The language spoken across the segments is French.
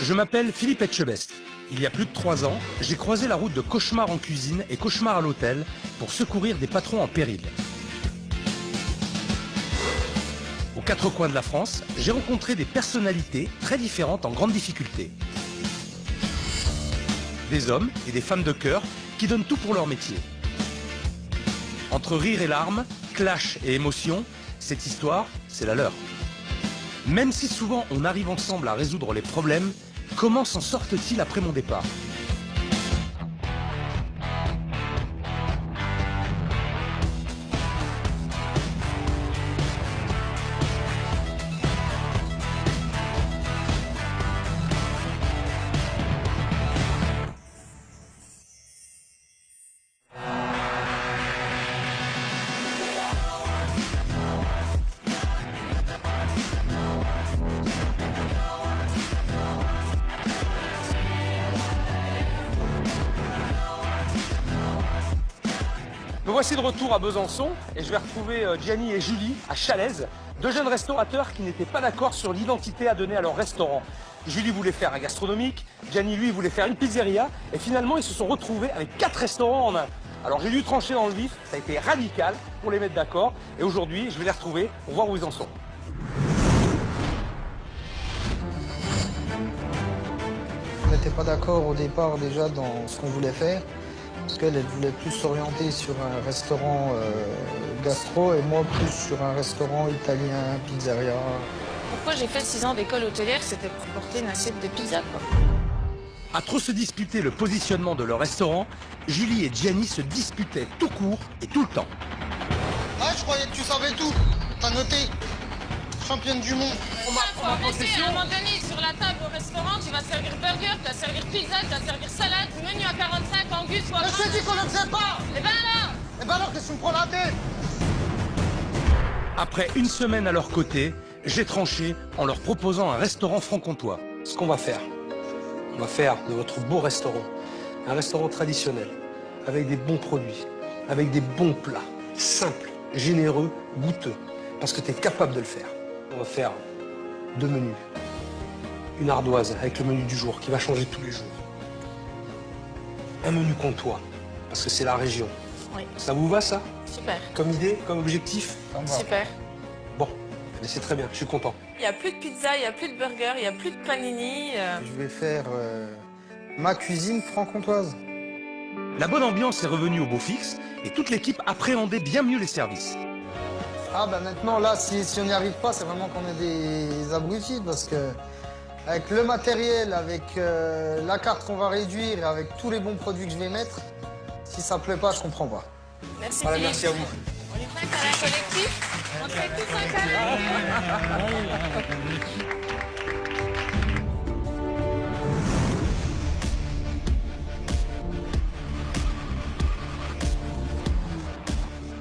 Je m'appelle Philippe Etchebest. Il y a plus de 3 ans, j'ai croisé la route de cauchemar en cuisine et cauchemar à l'hôtel pour secourir des patrons en péril. Aux 4 coins de la France, j'ai rencontré des personnalités très différentes en grande difficulté. Des hommes et des femmes de cœur qui donnent tout pour leur métier. Entre rire et larmes, clash et émotion, cette histoire, c'est la leur. Même si souvent on arrive ensemble à résoudre les problèmes, comment s'en sortent-ils après mon départ ? Me voici de retour à Besançon et je vais retrouver Gianni et Julie à Chalaise, 2 jeunes restaurateurs qui n'étaient pas d'accord sur l'identité à donner à leur restaurant. Julie voulait faire un gastronomique, Gianni lui voulait faire une pizzeria et finalement ils se sont retrouvés avec 4 restaurants en un. Alors j'ai dû trancher dans le vif, ça a été radical pour les mettre d'accord et aujourd'hui je vais les retrouver pour voir où ils en sont. On n'était pas d'accord au départ déjà dans ce qu'on voulait faire. Parce qu'elle voulait plus s'orienter sur un restaurant gastro et moi plus sur un restaurant italien, pizzeria. Pourquoi j'ai fait 6 ans d'école hôtelière, c'était pour porter une assiette de pizza, quoi. À trop se disputer le positionnement de leur restaurant, Julie et Gianni se disputaient tout court et tout le temps. Ah, je croyais que tu savais tout. T'as noté. Championne du monde. À un moment donné, sur la table au restaurant, tu vas servir burger, tu vas servir pizza, tu vas servir salade, menu à 45, angus, foie gras. Mais je t'ai dit qu'on ne le sait pas. Et ben alors Qu'est-ce que tu me prends la tête? Après une semaine à leur côté, j'ai tranché en leur proposant un restaurant franc-comtois. Ce qu'on va faire, on va faire de votre beau restaurant un restaurant traditionnel, avec des bons produits, avec des bons plats, simples, généreux, goûteux, parce que tu es capable de le faire. On va faire 2 menus. Une ardoise avec le menu du jour qui va changer tous les jours. Un menu comtois, parce que c'est la région. Oui. Ça vous va, ça? Super. Comme idée, comme objectif? Super. Bon, mais c'est très bien, je suis content. Il n'y a plus de pizza, il n'y a plus de burger, il n'y a plus de panini. Je vais faire ma cuisine franc-comtoise. La bonne ambiance est revenue au beau fixe et toute l'équipe appréhendait bien mieux les services. Ah bah maintenant là, si on n'y arrive pas, c'est vraiment qu'on est des abrutis parce que avec le matériel, avec la carte qu'on va réduire, et avec tous les bons produits que je vais mettre, si ça plaît pas, je comprends pas. Merci Voilà, Philippe. merci à vous. On est prêts à un collectif? On fait tous un câlin.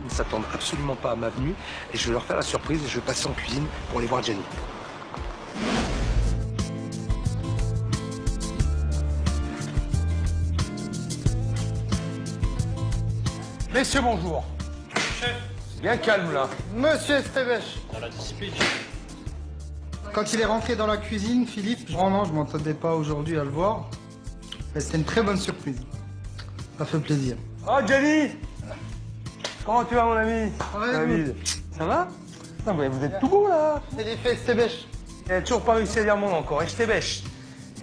Ils ne s'attendent absolument pas à ma venue et je vais leur faire la surprise et je vais passer en cuisine pour aller voir Gianni. Messieurs, bonjour. Chef. Bien calme là. Monsieur Esteves. Dans la discipline. Quand il est rentré dans la cuisine, Philippe, vraiment, je m'entendais pas aujourd'hui à le voir. Mais c'était une très bonne surprise. Ça fait plaisir. Oh, Gianni! Comment tu vas, mon ami? Ouais, David. Ça va? Non, mais vous êtes tout beau, là. C'est l'effet Esteves. Il n'a toujours pas réussi à dire mon nom encore. Et je t'ai bêche.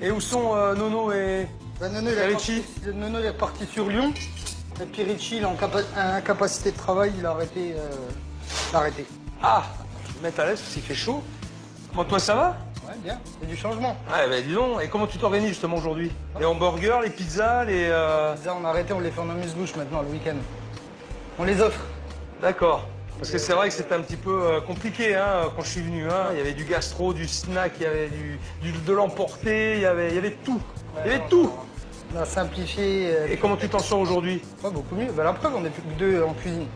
Et où sont Nono et Ben, Richie? Nono il est parti sur Lyon. Et puis Richie, il est en incapacité de travail, il a arrêté. Ah! Mettre à l'aise parce qu'il fait chaud. Bon, toi, ça va? Ouais, bien, c'est du changement. Ouais, ben dis donc. Et comment tu t'organises justement aujourd'hui? Les hamburgers, les pizzas, les... Ça, on a arrêté, on les fait en amuse-bouche maintenant le week-end. On les offre. D'accord. Parce que c'est vrai que c'était un petit peu compliqué hein, quand je suis venu. Hein. Il y avait du gastro, du snack, il y avait de l'emporter, il y avait tout. Il y avait tout. On a simplifié. Et comment tu t'en sors aujourd'hui? Ouais, beaucoup mieux. Ben, la preuve, on n'est plus que 2 en cuisine.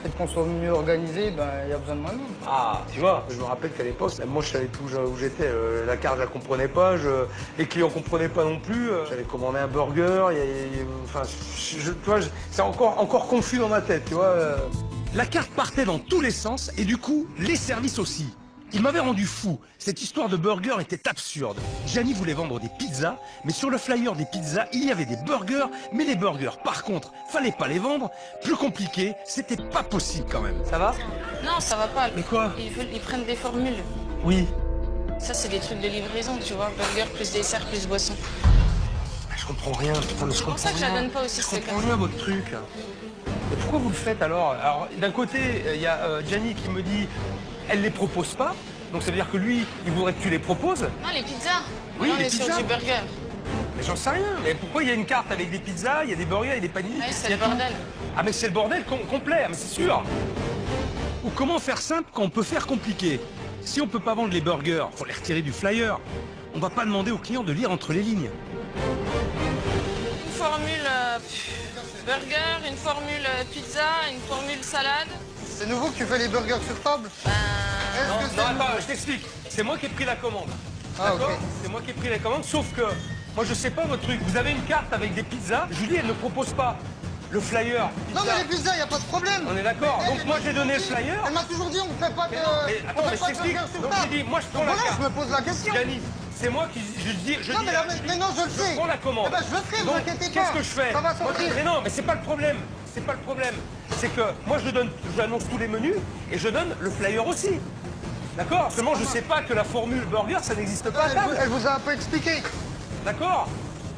Le fait qu'on soit mieux organisé, ben, il y a besoin de moins de monde. Ah, tu vois, je me rappelle qu'à l'époque, moi je savais tout où j'étais. La carte, je la comprenais pas, les clients ne comprenaient pas non plus. J'avais commandé un burger, enfin, tu vois, c'est encore confus dans ma tête, tu vois. La carte partait dans tous les sens et du coup, les services aussi. Il m'avait rendu fou. Cette histoire de burger était absurde. Gianni voulait vendre des pizzas, mais sur le flyer des pizzas, il y avait des burgers, mais les burgers, par contre, fallait pas les vendre. Plus compliqué, c'était pas possible quand même. Ça va? Non, ça va pas. Mais quoi? Ils prennent des formules. Oui. Ça, c'est des trucs de livraison, tu vois. Burger plus dessert plus boisson. Je comprends rien, putain, mais je C'est pour comprends ça que je la rien. donne pas aussi, Je c'est comprends comme rien votre truc. Mais pourquoi vous le faites alors? Alors, d'un côté, il y a Gianni qui me dit, elle les propose pas. Donc ça veut dire que lui, il voudrait que tu les proposes. Ah, les pizzas. Oui, Là, on les est sur pizzas. du burger. Mais j'en sais rien. Mais pourquoi il y a une carte avec des pizzas, il y a des burgers, il y a des paninis? Ouais, c'est il y a le tout. bordel. Ah mais c'est le bordel complet, mais c'est sûr. Ou comment faire simple quand on peut faire compliqué? Si on peut pas vendre les burgers, faut les retirer du flyer. On va pas demander aux clients de lire entre les lignes. Une formule burger, une formule pizza, une formule salade. C'est nouveau que tu fais les burgers sur table? Est-ce Non, que non, c'est attends, nouveau? je t'explique. C'est moi qui ai pris la commande. Ah, D'accord? ok. C'est moi qui ai pris la commande, sauf que moi je sais pas votre truc. Vous avez une carte avec des pizzas. Julie, elle ne propose pas le flyer. Non, pizza. mais les pizzas, il n'y a pas de problème. On est d'accord. Mais Donc elle moi m'a j'ai donné le toujours dit- flyer. Elle m'a toujours dit on ne fait pas de, Mais non, mais attends, on mais fait je pas de t'explique. burgers sur Donc table. j'ai dit, moi je prends Donc la voilà, carte. je me pose la question. Gianni, c'est moi qui je dis, Non, mais, mais non, je le sais. je prends la commande. Eh ben, je le ferai, vous Donc, inquiétez pas. qu'est-ce que je fais? Ça va Moi, sortir. mais non, mais c'est pas le problème. C'est pas le problème. C'est que moi j'annonce tous les menus et je donne le flyer aussi. D'accord? Seulement je sais pas que la formule burger ça n'existe pas à table. Elle vous a un peu expliqué. D'accord?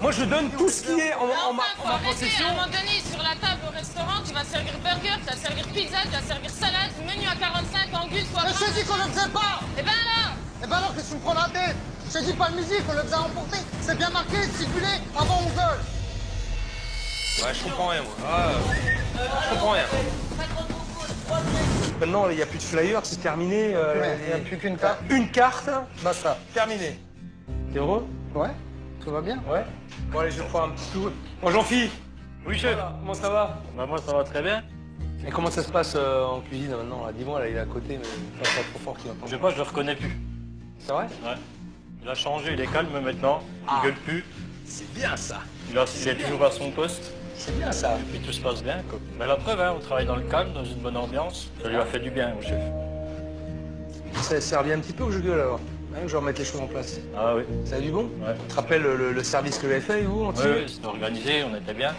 Moi je donne tout ce qui est en Enfin, faut ma arrêter. possession. À un moment donné, sur la table au restaurant, tu vas servir burger, tu vas servir pizza, tu vas servir salade, menu à 45, angus, foie Mais je gras. t'ai dit qu'on le faisait pas. Eh ben là, Eh ben alors, qu'est-ce que tu me prends la tête? Je t'ai dit pas de musique, on le faisait emporter. C'est bien marqué, stipulé, avant 11h. Ouais, je comprends rien moi. Je comprends rien. Maintenant il n'y a plus de flyer, c'est terminé. Il n'y a plus qu'une carte. Une carte, Basta. terminé. T'es heureux? Ouais, tout va bien. Ouais. Bon allez, je vais faire un petit tour. Bon Jean-Philippe. Oui, chef. Voilà, comment ça va? Bah, moi, ça va très bien. Et comment ça se passe en cuisine maintenant là? Dis-moi, là il est à côté, mais pas trop fort qu'il entend. Je sais pas, je le reconnais plus. C'est vrai? Ouais. Il a changé, il est calme maintenant. Il gueule plus. C'est bien ça. Il est toujours à son poste. C'est bien ça. Et puis tout se passe bien, quoi. Mais la preuve, hein, on travaille dans le calme, dans une bonne ambiance. Ça lui a fait du bien, au chef. Ça servi un petit peu que je gueule alors. Hein, que je remette les choses en place. Ah oui. Ça a du bon? Ouais. Tu te rappelles le service que j'avais fait, vous, Oui, entier? oui, c'était organisé, on était bien.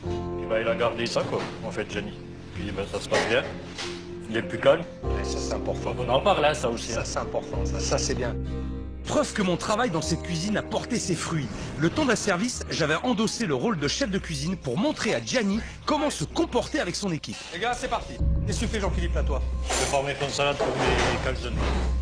Puis bah, il a gardé ça, quoi, en fait, Gianni. Puis bah, ça se passe bien. Il est plus calme. Ouais, ça c'est important. On en parle, hein, ça aussi. Ça c'est important, ça c'est bien. Preuve que mon travail dans cette cuisine a porté ses fruits. Le temps d'un service, j'avais endossé le rôle de chef de cuisine pour montrer à Gianni comment se comporter avec son équipe. Les gars, c'est parti. Qu'est-ce que tu fais Jean-Philippe là, toi? Je vais former comme salade pour les calzones.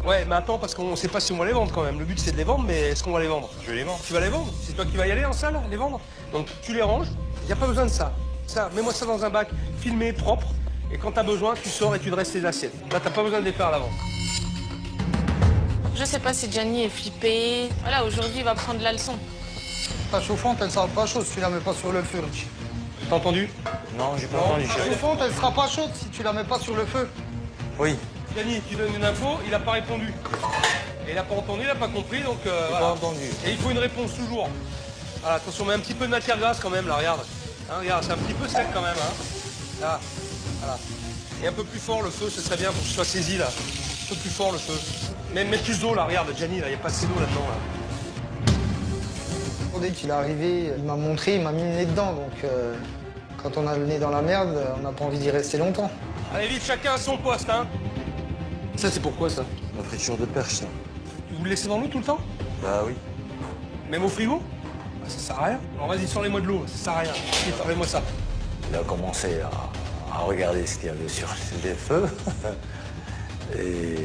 Ouais, mais attends, parce qu'on sait pas si on va les vendre quand même. Le but c'est de les vendre, mais est-ce qu'on va les vendre? Je vais les vendre. Tu vas les vendre? C'est toi qui vas y aller en salle, les vendre? Donc tu les ranges, il n'y a pas besoin de ça. Ça, mets-moi ça dans un bac, filmé, propre, et quand t'as besoin, tu sors et tu dresses les assiettes. Là, t'as pas besoin de les faire à l'avant. je sais pas si Gianni est flippé. Voilà, aujourd'hui, il va prendre la leçon. Ta chauffante, elle sera pas chaude si tu la mets pas sur le feu. T'as entendu? Non, j'ai pas Ta entendu, chef. chauffante, elle sera pas chaude si tu la mets pas sur le feu. Oui. Gianni, tu donnes une info, il a pas répondu. Et il a pas entendu, il a pas compris, donc voilà. pas entendu. Et il faut une réponse toujours. Voilà, attention, mets un petit peu de matière grasse quand même, là, regarde. Hein, regarde, c'est un petit peu sec quand même, hein. Là, voilà. Et un peu plus fort le feu, ce serait bien pour que je sois saisi, là. Un peu plus fort le feu. Mais mets plus d'eau, là, regarde, Gianni, là, il n'y a pas assez d'eau là-dedans, là. Dès qu'il est arrivé, il m'a montré, il m'a mis le nez dedans. Donc, quand on a le nez dans la merde, on n'a pas envie d'y rester longtemps. Allez, vite, chacun à son poste, hein. Ça, c'est pourquoi, ça? La friture de perche, ça. Vous le laissez dans l'eau tout le temps? Bah oui. Même au frigo? Bah, ça sert à rien. Alors vas-y, sors-les-moi de l'eau, ça sert à rien. Vite, enlève-moi ça. Il a commencé à regarder ce qu'il y avait sur les feux. Et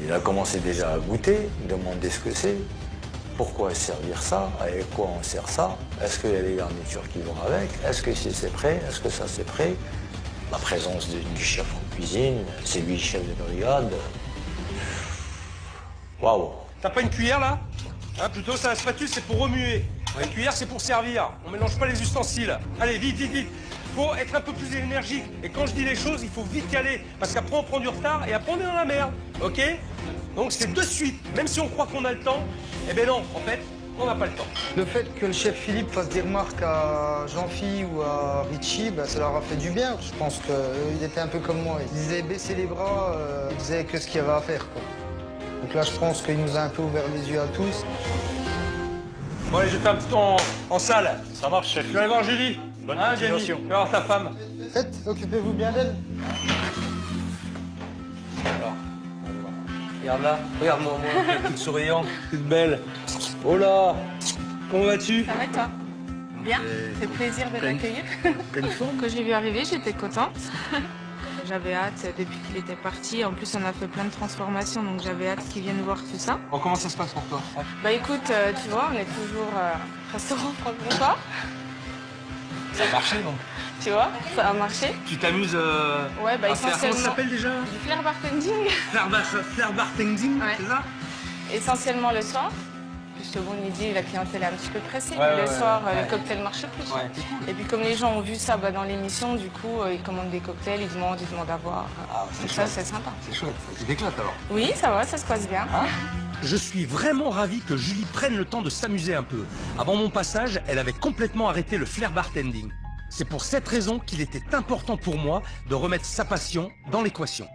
il a commencé déjà à goûter, demander ce que c'est. Pourquoi servir ça? Avec quoi on sert ça? Est-ce qu'il y a les garnitures qui vont avec? Est-ce que c'est prêt? Est-ce que ça c'est prêt? La présence du chef en cuisine, c'est lui le chef de brigade. Waouh! T'as pas une cuillère là? Hein, plutôt ça, la spatule c'est pour remuer. Une cuillère c'est pour servir. On mélange pas les ustensiles. Allez, vite, vite, vite. Faut être un peu plus énergique. Et quand je dis les choses, il faut vite y aller. Parce qu'après on prend du retard et après on est dans la merde. Ok? Donc c'est de suite. Même si on croit qu'on a le temps, eh ben non, en fait, on n'a pas le temps. Le fait que le chef Philippe fasse des remarques à Jean-Phi ou à Richie, bah, ça leur a fait du bien. Je pense qu'il était un peu comme moi. Il disait baisser les bras, il disait que ce qu'il y avait à faire, quoi. Donc là, je pense qu'il nous a un peu ouvert les yeux à tous. Bon, allez, je fais un petit tour en salle. Ça marche, chef. Je vais aller voir Julie. Bonne Jenny, continuation. tu vas voir ta femme. Faites, occupez-vous bien d'elle. Alors, regarde là, regarde-moi, toute souriante, toute belle. Oh là, comment vas-tu? Ça va et toi? Bien, c'est plaisir de t'accueillir. Pleine forme. Quand j'ai vu arriver, j'étais contente. J'avais hâte depuis qu'il était parti. En plus, on a fait plein de transformations, donc j'avais hâte qu'il vienne voir tout ça. Bon, comment ça se passe pour toi? Bah écoute, tu vois, on est toujours restaurant franc-comtois. Ça a marché donc. Tu vois, ça a marché. Tu t'amuses Ouais, bah à faire, comment essentiellement. ça s'appelle déjà? Du flair bartending. Flair bartending, Ouais. c'est ça? Essentiellement le soir. Puisque bon, midi, la clientèle est un petit peu pressée. Ouais, mais le ouais, soir, ouais. le cocktail marche plus. Ouais. Et puis comme les gens ont vu ça dans l'émission, du coup, ils commandent des cocktails, ils demandent à boire. Ah, c'est Donc ça, chouette. c'est sympa. C'est chouette, tu t'éclates alors. Oui, ça va, ça se passe bien. Je suis vraiment ravi que Julie prenne le temps de s'amuser un peu. Avant mon passage, elle avait complètement arrêté le flair bartending. C'est pour cette raison qu'il était important pour moi de remettre sa passion dans l'équation.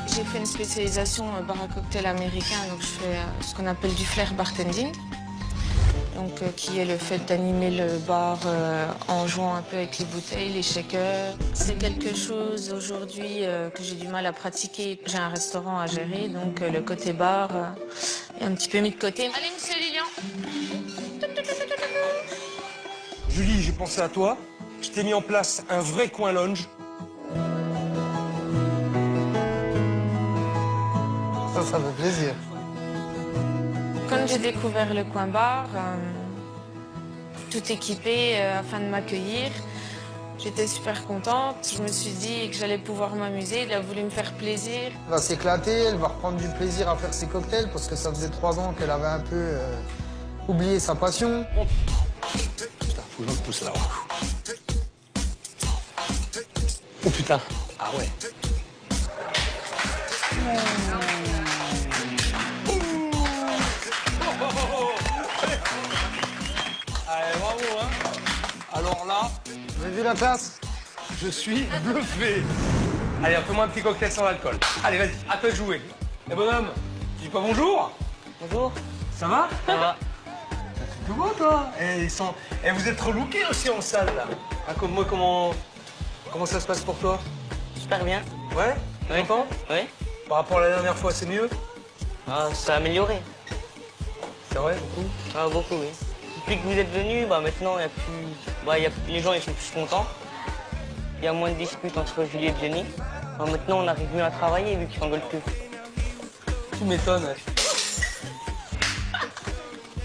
J'ai fait une spécialisation bar à cocktail américain, donc je fais ce qu'on appelle du flair bartending. Donc, qui est le fait d'animer le bar en jouant un peu avec les bouteilles, les shakers. C'est quelque chose aujourd'hui que j'ai du mal à pratiquer. J'ai un restaurant à gérer, donc le côté bar est un petit peu mis de côté. Allez, monsieur Lilian. Julie, j'ai pensé à toi. Je t'ai mis en place un vrai coin lounge. Ça fait plaisir. Quand j'ai découvert le coin bar, tout équipé afin de m'accueillir, j'étais super contente. Je me suis dit que j'allais pouvoir m'amuser. Il a voulu me faire plaisir. Elle va s'éclater, elle va reprendre du plaisir à faire ses cocktails parce que ça faisait 3 ans qu'elle avait un peu oublié sa passion. Putain, faut que je me pousse là. Oh putain. Ah ouais. Allez, bravo, hein. Alors là, Vous avez vu la classe? je suis bluffé. Allez, fais-moi un petit cocktail sans alcool. Allez, vas-y, à toi de jouer. Eh bonhomme, tu dis pas bonjour? Bonjour. Ça va? Ça va. C'est tout beau, toi. Et vous êtes relookés aussi en salle, là. Ah, comme moi, comment ça se passe pour toi? Super bien. Ouais? Oui. Content? Oui. Par rapport à la dernière fois, c'est mieux? Ah, ça a amélioré. C'est vrai, beaucoup? Ah, beaucoup, oui. Depuis que vous êtes venu, maintenant, il y a plus... les gens ils sont plus contents. Il y a moins de disputes entre Julie et Jenny. Maintenant, on arrive mieux à travailler vu qu'ils s'engueulent plus. Tu m'étonnes.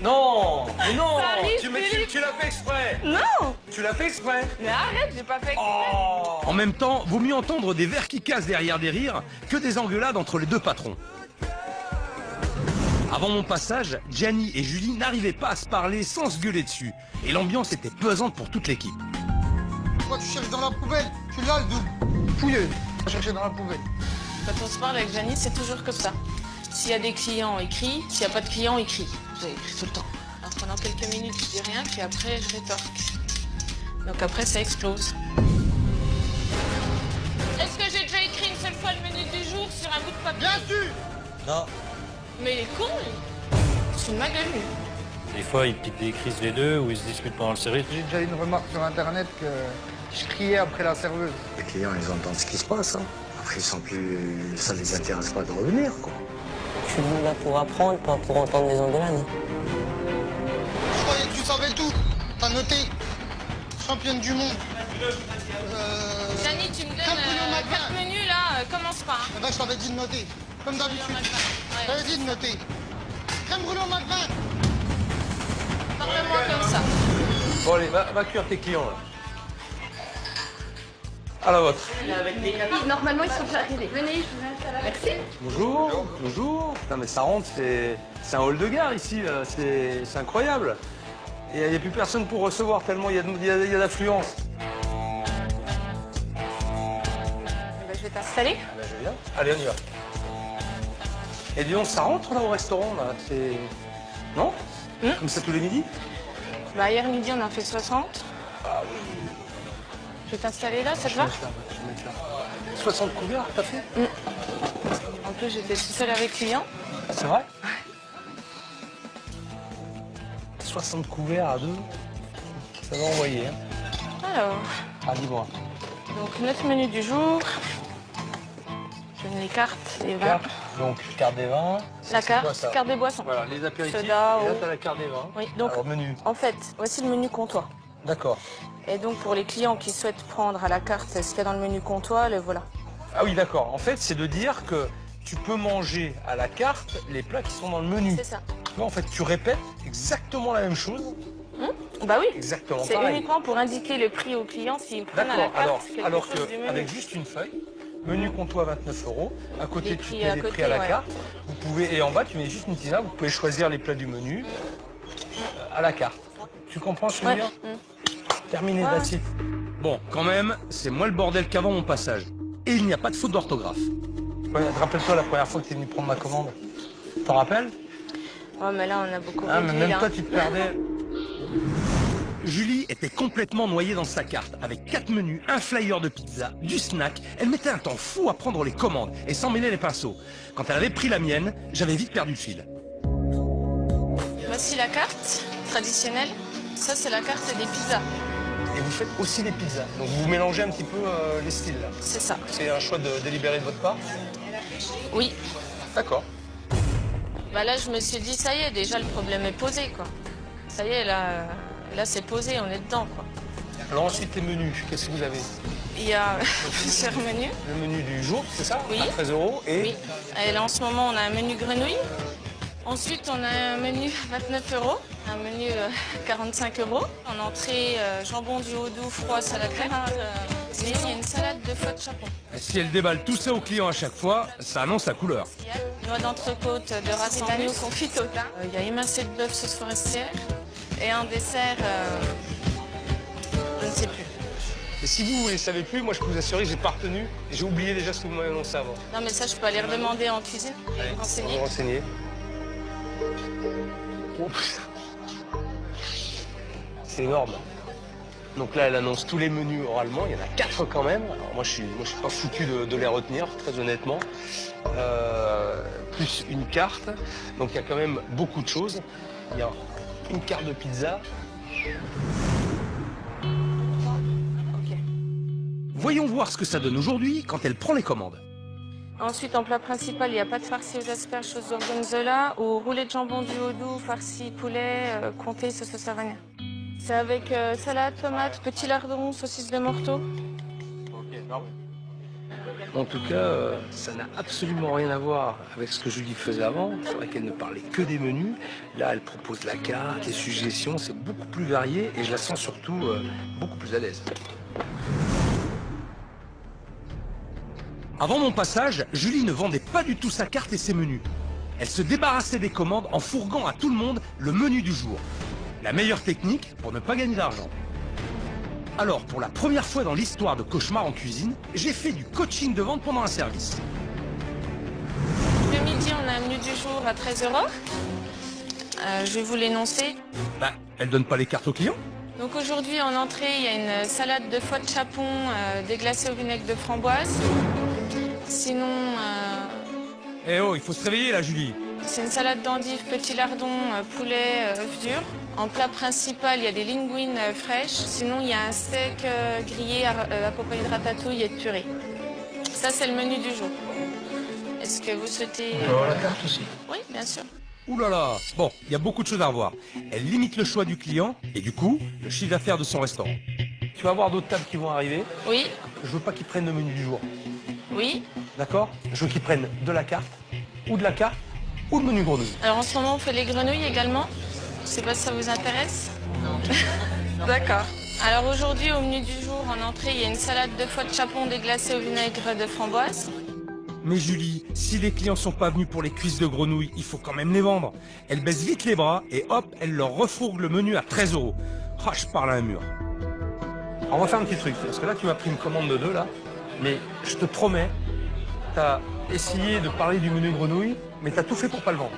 Non! Mais non! Ça arrive, Tu l'as fait exprès! Non! Tu l'as fait exprès! Mais arrête, j'ai pas fait exprès. En même temps, vaut mieux entendre des verres qui cassent derrière des rires que des engueulades entre les deux patrons. Avant mon passage, Gianni et Julie n'arrivaient pas à se parler sans se gueuler dessus. Et l'ambiance était pesante pour toute l'équipe. Pourquoi tu cherches dans la poubelle? Tu l'as le double. Fouilleux. Va chercher dans la poubelle. Quand on se parle avec Gianni, c'est toujours comme ça. S'il y a des clients, il crie. S'il n'y a pas de clients, il crie. J'ai écrit tout le temps. Alors pendant quelques minutes, je dis rien, puis après, je rétorque. Donc après, ça explose. Est-ce que j'ai déjà écrit une seule fois le menu du jour sur un bout de papier? Bien sûr. Non. Mais il est con, lui. C'est une ma gueule, lui. Des fois, ils piquent des crises les deux ou ils se disputent pendant le service. J'ai déjà eu une remarque sur internet que je criais après la serveuse. Les clients, ils entendent ce qui se passe. Hein. Après, ça les intéresse pas de revenir, quoi. Je suis venu là pour apprendre, pas pour entendre des engueulades. Je croyais que tu savais tout. T'as noté. Championne du monde. Gianni, tu me donnes Comme Bruno Magrin. 4 menus, là. Commence pas. Hein. Eh ben, je t'avais dit de noter. Comme d'habitude. Ouais. Je t'avais dit de noter. Crème brûlée au McVin. Parle-moi comme ça. Bon allez, va cuire tes clients là. À la vôtre. Normalement, ils sont déjà arrivés. Venez, je vous installe. Merci. Bonjour, bonjour. Putain mais ça rentre, c'est un hall de gare ici, là. C'est incroyable. Et il n'y a plus personne pour recevoir tellement il y a d'affluence. Je vais t'installer. Ah ben, je viens. Allez, on y va. Et dis donc, ça rentre là au restaurant là? C'est... Non? Comme ça tous les midis? Bah, hier midi, on a fait 60. Ah oui. Je vais t'installer là, ça te va? Je vais mettre là. 60 couverts, t'as fait? En plus, j'étais toute seule avec client. C'est vrai? 60 couverts à 2, ça va envoyer. Hein. Alors, Ah, dis-moi. donc notre menu du jour. Je donne les cartes, les vins. Donc, carte des vins. La c'est quoi, carte, ça? carte des boissons. Voilà, les apéritifs. Soda, et là, eau. t'as la carte des vins. Oui, donc Alors, menu. en fait, voici le menu comptoir. D'accord. Et donc pour les clients qui souhaitent prendre à la carte ce qu'il y a dans le menu comptoir, le voilà. Ah oui, d'accord. En fait, c'est de dire que tu peux manger à la carte les plats qui sont dans le menu. C'est ça. Tu vois, en fait, tu répètes exactement la même chose. Bah oui. Exactement C'est pareil. uniquement pour indiquer le prix aux clients s'ils prennent à la D'accord. carte Alors quelque chose du menu. qu'avec juste une feuille, menu comptoir 29 €, à côté Les tu prix mets à les côté, prix à la ouais. carte. Vous pouvez, et en bas, tu mets juste une petite là, vous pouvez choisir les plats du menu à la carte. Tu comprends ce que je veux dire? Terminé, Ouais. that's it. Bon, quand même, c'est moins le bordel qu'avant mon passage. Et il n'y a pas de faute d'orthographe. Ouais, rappelle-toi la première fois que tu es venu prendre ma commande. T'en rappelles? Oh mais là on a beaucoup Ah, mais réduit même là. toi, tu te perdais. Julie était complètement noyée dans sa carte, avec 4 menus, un flyer de pizza, du snack. Elle mettait un temps fou à prendre les commandes et s'en mêler les pinceaux. Quand elle avait pris la mienne, j'avais vite perdu le fil. Voici la carte traditionnelle. Ça c'est la carte des pizzas. Et vous faites aussi les pizzas. Donc vous mélangez un petit peu les styles là. C'est ça. C'est un choix délibéré de votre part? Oui. D'accord. Bah là je me suis dit ça y est, déjà le problème est posé quoi. Ça y est là c'est posé, on est dedans quoi. Alors ensuite les menus, qu'est-ce que vous avez? Il y a plusieurs menus. Le menu du jour, c'est ça? Oui. À 13 € et... Oui. Et là en ce moment on a un menu grenouille. Ensuite on a un menu 29 €, un menu 45 €. En entrée, jambon du Haut-Doubs, froid, salade crème. Sinon il y a une salade de foie de chapon. Et si elle déballe tout ça aux clients à chaque fois, ça annonce la couleur. Noix d'entrecôte de race d'agneau confite au thym. Il y a émincé de bœuf sauce forestière. Et un dessert, je ne sais plus. Et si vous ne les savez plus, moi je peux vous assurer que j'ai pas retenu. J'ai oublié déjà ce que vous m'avez annoncé avant. Non mais ça je peux aller redemander en cuisine, Allez, renseigner. vous renseigner. Oh, putain. C'est énorme. Donc là, elle annonce tous les menus oralement. Il y en a 4 quand même. Alors moi, je suis pas foutu de les retenir, très honnêtement. Plus une carte. Donc il y a quand même beaucoup de choses. Il y a une carte de pizza. Ok. Voyons voir ce que ça donne aujourd'hui quand elle prend les commandes. Ensuite en plat principal, il n'y a pas de farci aux asperges, sauce gorgonzola ou roulé de jambon du Haut-Doubs, farci poulet, comté, sauce au savagnin. C'est avec salade, tomate, petit lardon, saucisse de morteau. En tout cas, ça n'a absolument rien à voir avec ce que Julie faisait avant. C'est vrai qu'elle ne parlait que des menus. Là, elle propose la carte, les suggestions. C'est beaucoup plus varié et je la sens surtout beaucoup plus à l'aise. Avant mon passage, Julie ne vendait pas du tout sa carte et ses menus. Elle se débarrassait des commandes en fourguant à tout le monde le menu du jour. La meilleure technique pour ne pas gagner d'argent. Alors, pour la première fois dans l'histoire de Cauchemar en cuisine, j'ai fait du coaching de vente pendant un service. Le midi, on a un menu du jour à 13 €. Je vais vous l'énoncer. Bah, elle donne pas les cartes aux clients. Donc aujourd'hui, en entrée, il y a une salade de foie de chapon déglacée au vinaigre de framboise. Sinon, Eh oh, il faut se réveiller là, Julie. c'est une salade d'endives, petit lardon, poulet, œufs durs. En plat principal, il y a des linguines fraîches. Sinon, il y a un steak grillé accompagné de ratatouille et de purée. Ça, c'est le menu du jour. Est-ce que vous souhaitez... On peut avoir la carte aussi. Oui, bien sûr. Ouh là là. Bon, il y a beaucoup de choses à revoir. Elle limite le choix du client et du coup, le chiffre d'affaires de son restaurant. Tu vas avoir d'autres tables qui vont arriver. Oui, Je veux pas qu'ils prennent le menu du jour. oui. D'accord? Je veux qu'ils prennent de la carte, ou le menu grenouille. Alors en ce moment, on fait les grenouilles également. Je sais pas si ça vous intéresse. D'accord. Alors aujourd'hui, au menu du jour, en entrée, il y a une salade de foie de chapon déglacée au vinaigre de framboise. Mais Julie, si les clients sont pas venus pour les cuisses de grenouille, il faut quand même les vendre. Elle baisse vite les bras et hop, elle leur refourgue le menu à 13 €. Ah, je parle à un mur. Alors, on va faire un petit truc, parce que là, tu m'as pris une commande de 2, là. Mais je te promets, t'as essayé de parler du menu grenouille, mais t'as tout fait pour pas le vendre.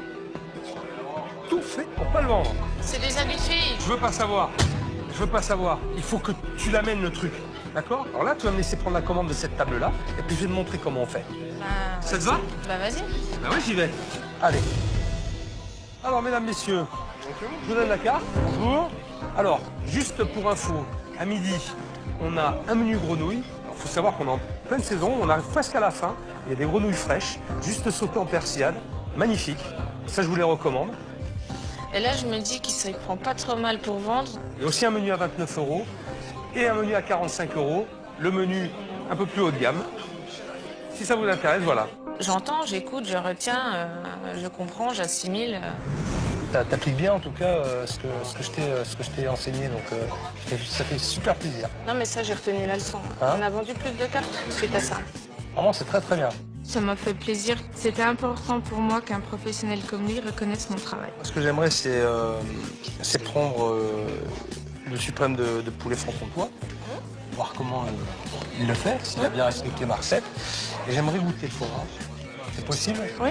Tout fait pour pas le vendre. C'est des habitués. Je veux pas savoir. Je veux pas savoir. Il faut que tu l'amènes le truc. D'accord? Alors là, tu vas me laisser prendre la commande de cette table-là, et puis je vais te montrer comment on fait. Bah, Ça te va? bah vas-y. Ben oui, j'y vais. Allez. Alors, mesdames, messieurs, je vous donne la carte. Bonjour. Alors, juste pour info, à midi, on a un menu grenouille. Il faut savoir qu'on est en pleine saison, on arrive presque à la fin. Il y a des grenouilles fraîches, juste sautées en persillade. Magnifique. Ça, je vous les recommande. Et là, je me dis qu'il ne prend pas trop mal pour vendre. Il y a aussi un menu à 29 € et un menu à 45 €. Le menu un peu plus haut de gamme. Si ça vous intéresse, voilà. J'entends, j'écoute, je retiens, je comprends, j'assimile. T'appliques bien en tout cas ce que je t'ai enseigné, donc ça fait super plaisir. Non, mais ça, j'ai retenu la leçon. Hein? On a vendu plus de cartes suite à ça. Vraiment, c'est très très bien. Ça m'a fait plaisir. C'était important pour moi qu'un professionnel comme lui reconnaisse mon travail. Ce que j'aimerais, c'est prendre le suprême de poulet franc-comtois, voir comment il le fait, s'il a bien respecté ma recette. Et j'aimerais goûter le foie gras. C'est possible? Oui.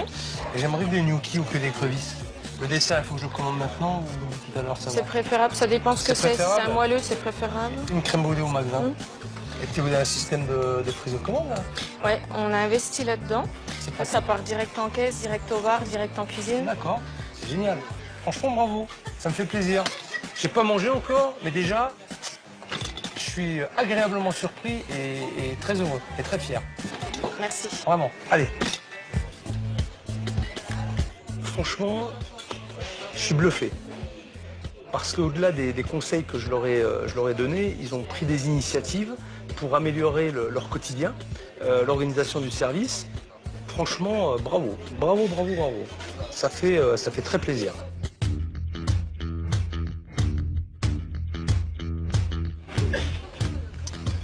Et j'aimerais des gnocchis ou que des crevisses. Le dessert, il faut que je le commande maintenant ou tout à l'heure ça va? C'est préférable, ça dépend ce que c'est. Si c'est préférable. un moelleux, c'est préférable. Une crème brûlée au magret. Et puis vous avez un système de prise de commande là? Ouais, on a investi là-dedans. C'est pratique. Ça part direct en caisse, direct au bar, direct en cuisine. D'accord, c'est génial. Franchement, bravo. Ça me fait plaisir. Je n'ai pas mangé encore, mais déjà, je suis agréablement surpris et très heureux et très fier. Merci. Vraiment. Allez. Franchement, je suis bluffé. Parce qu'au-delà des conseils que je leur ai donnés, ils ont pris des initiatives pour améliorer leur quotidien, l'organisation du service. Franchement, bravo. Bravo, bravo, bravo. Ça fait très plaisir.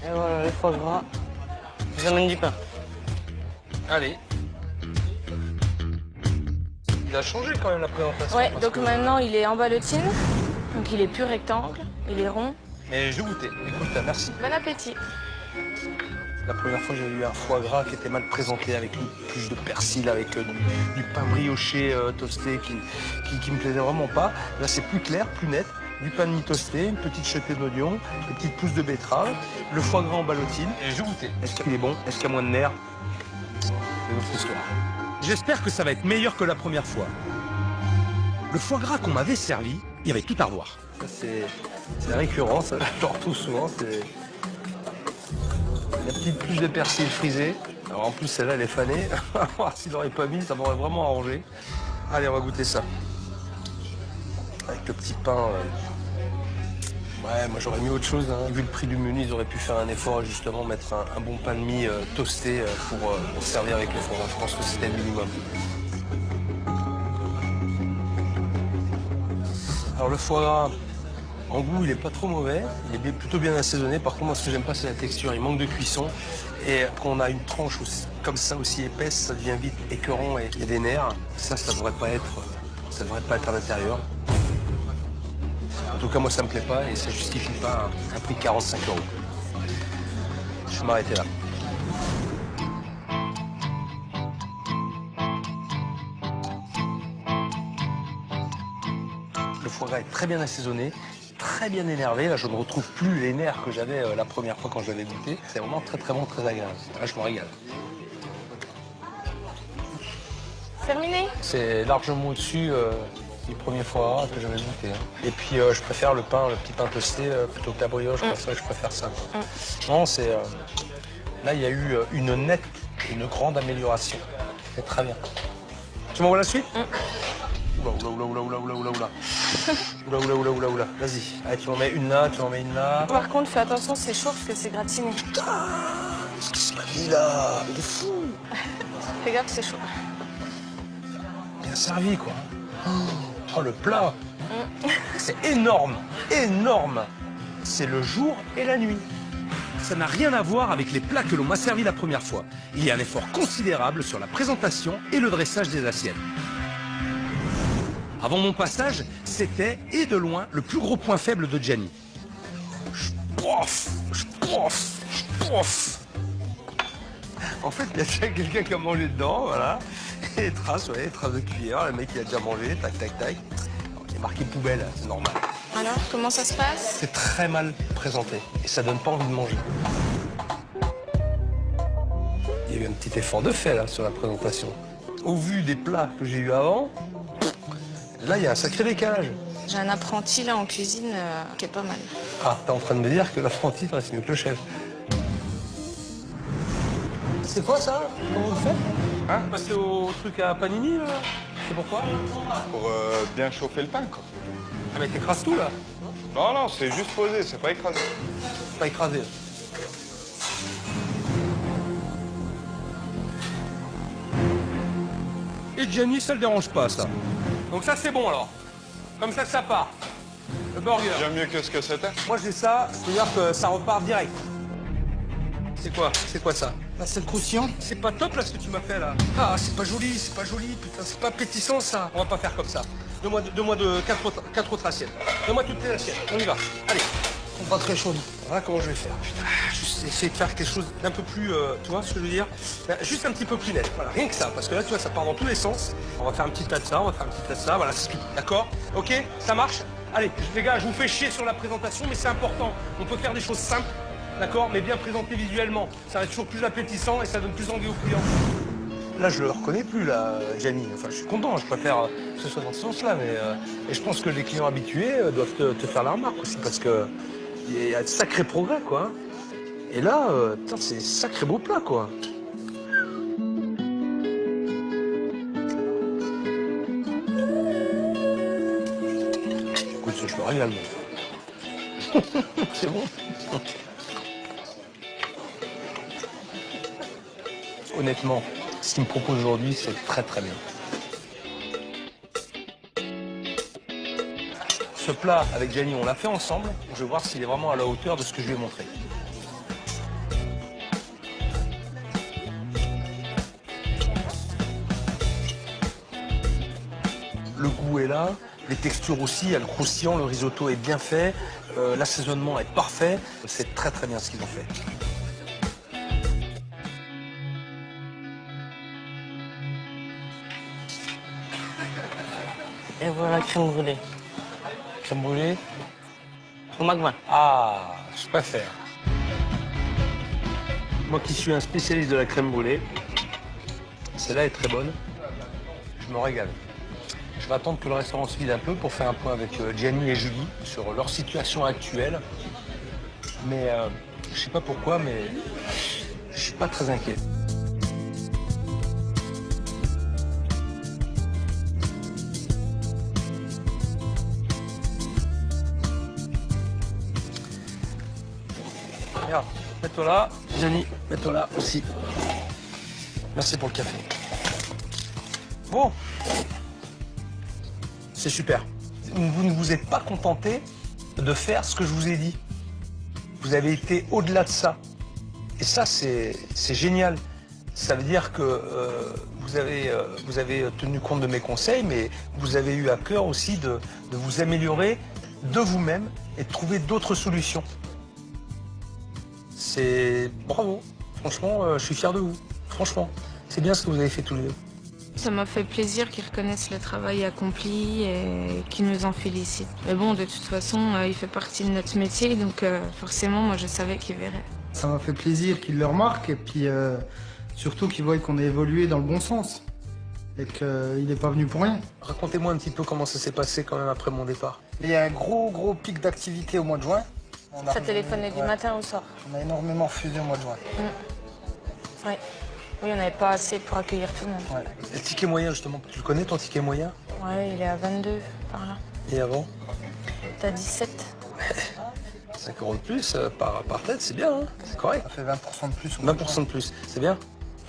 Et voilà, le foie gras. J'amène du pain. Allez. Il a changé quand même la présentation. Ouais, parce donc que- maintenant il est en ballotine. Donc il est plus rectangle, il est rond. Mais je vais goûter. Écoute, merci. Bon appétit. La première fois, j'ai eu un foie gras qui était mal présenté avec une pluche de persil, avec du pain brioché toasté qui me plaisait vraiment pas. Là, c'est plus clair, plus net. Du pain de mie toasté, une petite jetée d'oignon, une petite pousse de betterave, le foie gras en ballotine. Et je vais goûter. Est-ce qu'il est bon? Est-ce qu'il y a moins de nerfs? C'est une autre histoire. J'espère que ça va être meilleur que la première fois. Le foie gras qu'on m'avait servi, il y avait tout à revoir. Ça, c'est récurrent, ça, je le retrouve souvent. C'est la petite pluche de persil frisée. Alors en plus, celle-là, elle est fanée. S'il n'aurait pas mis, ça m'aurait vraiment arrangé. Allez, on va goûter ça. Avec le petit pain. Ouais, moi j'aurais mis autre chose. Hein. Vu le prix du menu, ils auraient pu faire un effort et justement mettre un bon pain de mie toasté pour servir avec le foie gras. Je pense que c'était le minimum. Alors le foie gras, en goût, il est pas trop mauvais. Il est plutôt bien assaisonné. Par contre, moi, ce que j'aime pas, c'est la texture. Il manque de cuisson. Et quand on a une tranche comme ça aussi épaisse, ça devient vite écœurant et il y a des nerfs. Ça devrait pas être à l'intérieur. En tout cas, moi, ça me plaît pas et ça justifie pas un prix de 45 €. Je vais m'arrêter là. Le foie gras est très bien assaisonné, très bien énervé. Là, je ne retrouve plus les nerfs que j'avais la première fois quand je l'avais goûté. C'est vraiment très très bon, très agréable. Là, je me régale. Terminé. C'est largement au-dessus du premier foie gras que j'avais goûté. Hein. Et puis, je préfère le petit pain toasté plutôt que la brioche. C'est vrai que je préfère ça. Non, c'est... là, il y a eu une grande amélioration. C'est très bien. Tu m'envoies la suite? Oula. Vas-y. Allez, tu m'en mets une là, tu m'en mets une là. Par contre, fais attention, c'est chaud parce que c'est gratiné. Qu'est-ce qu'il se m'a mis là? Il est fou. Fais gaffe, c'est chaud. Bien servi, quoi. Oh, le plat. C'est énorme, énorme. C'est le jour et la nuit. Ça n'a rien à voir avec les plats que l'on m'a servi la première fois. Il y a un effort considérable sur la présentation et le dressage des assiettes. Avant mon passage, c'était, et de loin, le plus gros point faible de Gianni. Je pof. En fait, il y a déjà quelqu'un qui a mangé dedans, voilà. Et traces de cuillère. Le mec, il a déjà mangé, tac. Alors, il est marqué poubelle, c'est normal. Alors, comment ça se passe? C'est très mal présenté et ça donne pas envie de manger. Il y a eu un petit effort de fait là sur la présentation. Au vu des plats que j'ai eu avant, Là, il y a un sacré décalage. J'ai un apprenti là en cuisine qui est pas mal. Ah, t'es en train de me dire que l'apprenti, c'est mieux que le chef. C'est quoi ça? Comment vous faites? Hein? Passer au truc à panini, là? C'est pourquoi? Pour bien chauffer le pain, quoi. Ah, mais t'écrases tout, là? Non, non, c'est juste posé, c'est pas écrasé. Pas écrasé. Et Gianni, ça le dérange pas, ça. Donc ça, c'est bon, alors. Comme ça que ça part. Le burger. Bien mieux que ce que c'était. Moi, j'ai ça, c'est-à-dire que ça repart direct. C'est quoi? C'est quoi ça? Là, c'est le croustillant. C'est pas top, là, ce que tu m'as fait, là. Ah, c'est pas joli, putain, c'est pas appétissant, ça. On va pas faire comme ça. Donne-moi quatre autres assiettes. Donne-moi toutes les assiettes. On y va. Allez. Ils sont pas très chaudes. Voilà comment je vais faire. Putain, juste essayer de faire quelque chose d'un peu plus, tu vois ce que je veux dire? Juste un petit peu plus net. Voilà, rien que ça. Parce que là, tu vois, ça part dans tous les sens. On va faire un petit tas de ça, on va faire un petit tas de ça. Voilà, c'est tout. D'accord? Ok? Ça marche? Allez, les gars, je vous fais chier sur la présentation, mais c'est important. On peut faire des choses simples, d'accord? Mais bien présentées visuellement. Ça va être toujours plus appétissant et ça donne plus envie aux clients. Là, je le reconnais plus, là, Gianni. Enfin, je suis content, je préfère que ce soit dans ce sens-là, mais et je pense que les clients habitués doivent te faire la remarque aussi, parce que il y a de sacrés progrès, quoi. Et là, putain, c'est sacré beau plat, quoi. Écoute, je me régale, moi. C'est bon. Honnêtement, ce qu'il me propose aujourd'hui, c'est très très bien. Ce plat avec Gianni, on l'a fait ensemble. Je vais voir s'il est vraiment à la hauteur de ce que je lui ai montré. Le goût est là, les textures aussi, il y a le croustillant, le risotto est bien fait, l'assaisonnement est parfait. C'est très très bien ce qu'ils ont fait. Et voilà, crème brûlée. Crème brûlée. Au magma. Ah, je préfère. Moi qui suis un spécialiste de la crème brûlée, celle-là est très bonne. Je me régale. Je vais attendre que le restaurant se vide un peu pour faire un point avec Gianni et Julie sur leur situation actuelle. Mais je sais pas pourquoi, mais je suis pas très inquiet. Regarde, mets-toi là. Gianni, mets-toi là aussi. Merci pour le café. Bon. C'est super. Vous ne vous êtes pas contenté de faire ce que je vous ai dit. Vous avez été au-delà de ça. Et ça, c'est génial. Ça veut dire que vous avez tenu compte de mes conseils, mais vous avez eu à cœur aussi de vous améliorer de vous-même et de trouver d'autres solutions. C'est bravo. Franchement, je suis fier de vous. Franchement, c'est bien ce que vous avez fait tous les deux. Ça m'a fait plaisir qu'ils reconnaissent le travail accompli et qu'ils nous en félicitent. Mais bon, de toute façon, il fait partie de notre métier, donc forcément, moi, je savais qu'il verrait. Ça m'a fait plaisir qu'ils le remarquent et puis surtout qu'ils voient qu'on a évolué dans le bon sens et qu'il n'est pas venu pour rien. Racontez-moi un petit peu comment ça s'est passé quand même après mon départ. Il y a un gros pic d'activité au mois de juin. Ça téléphonait du matin au soir. On a énormément refusé au mois de juin. Oui. Oui, on n'avait pas assez pour accueillir tout le monde. Ouais. Et le ticket moyen, justement, tu le connais ton ticket moyen? Ouais, il est à 22 par là. Et avant? T'as 17. 5 € de plus par tête, c'est bien, hein? C'est correct. Ça fait 20% de plus. Au mois de 20% de plus, c'est bien?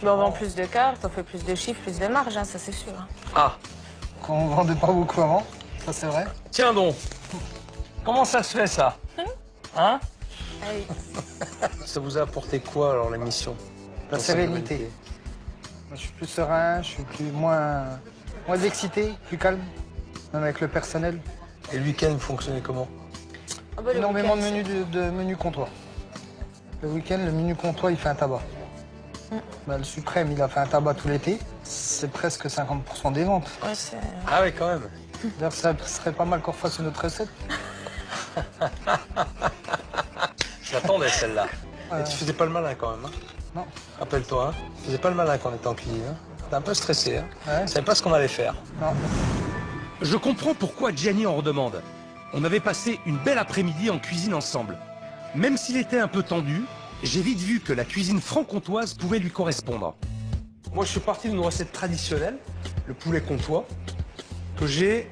Tu en vends plus de cartes, on fait plus de chiffres, plus de marge, hein, ça c'est sûr. Hein. Ah, juin. Quand on vendait pas beaucoup avant, ça c'est vrai. tiens donc. Comment ça se fait, ça? Hein? Ah oui. Ça vous a apporté quoi, alors, l'émission? La sérénité. Moi, je suis plus serein, je suis moins excité, plus calme, même avec le personnel. Et le week-end, vous fonctionnez comment? Ah bah, le Énormément de week-end, menus comptoir. Le week-end, le menu comptoir, il fait un tabac. Bah, le Suprême, il a fait un tabac tout l'été. C'est presque 50% des ventes. Ouais, c'est... Ah oui, quand même. D'ailleurs, ça serait pas mal qu'on refasse une autre recette. Je l'attendais, celle-là. Et tu faisais pas le malin, quand même, hein? Non. Rappelle-toi, hein? Tu faisais pas le malin quand on était en cuisine, hein? T'es un peu stressé, hein? Ouais. Tu savais pas ce qu'on allait faire. Non. Je comprends pourquoi Gianni en redemande. On avait passé une belle après-midi en cuisine ensemble. Même s'il était un peu tendu, j'ai vite vu que la cuisine franc-comtoise pouvait lui correspondre. Moi, je suis parti d'une recette traditionnelle, le poulet comtois, que j'ai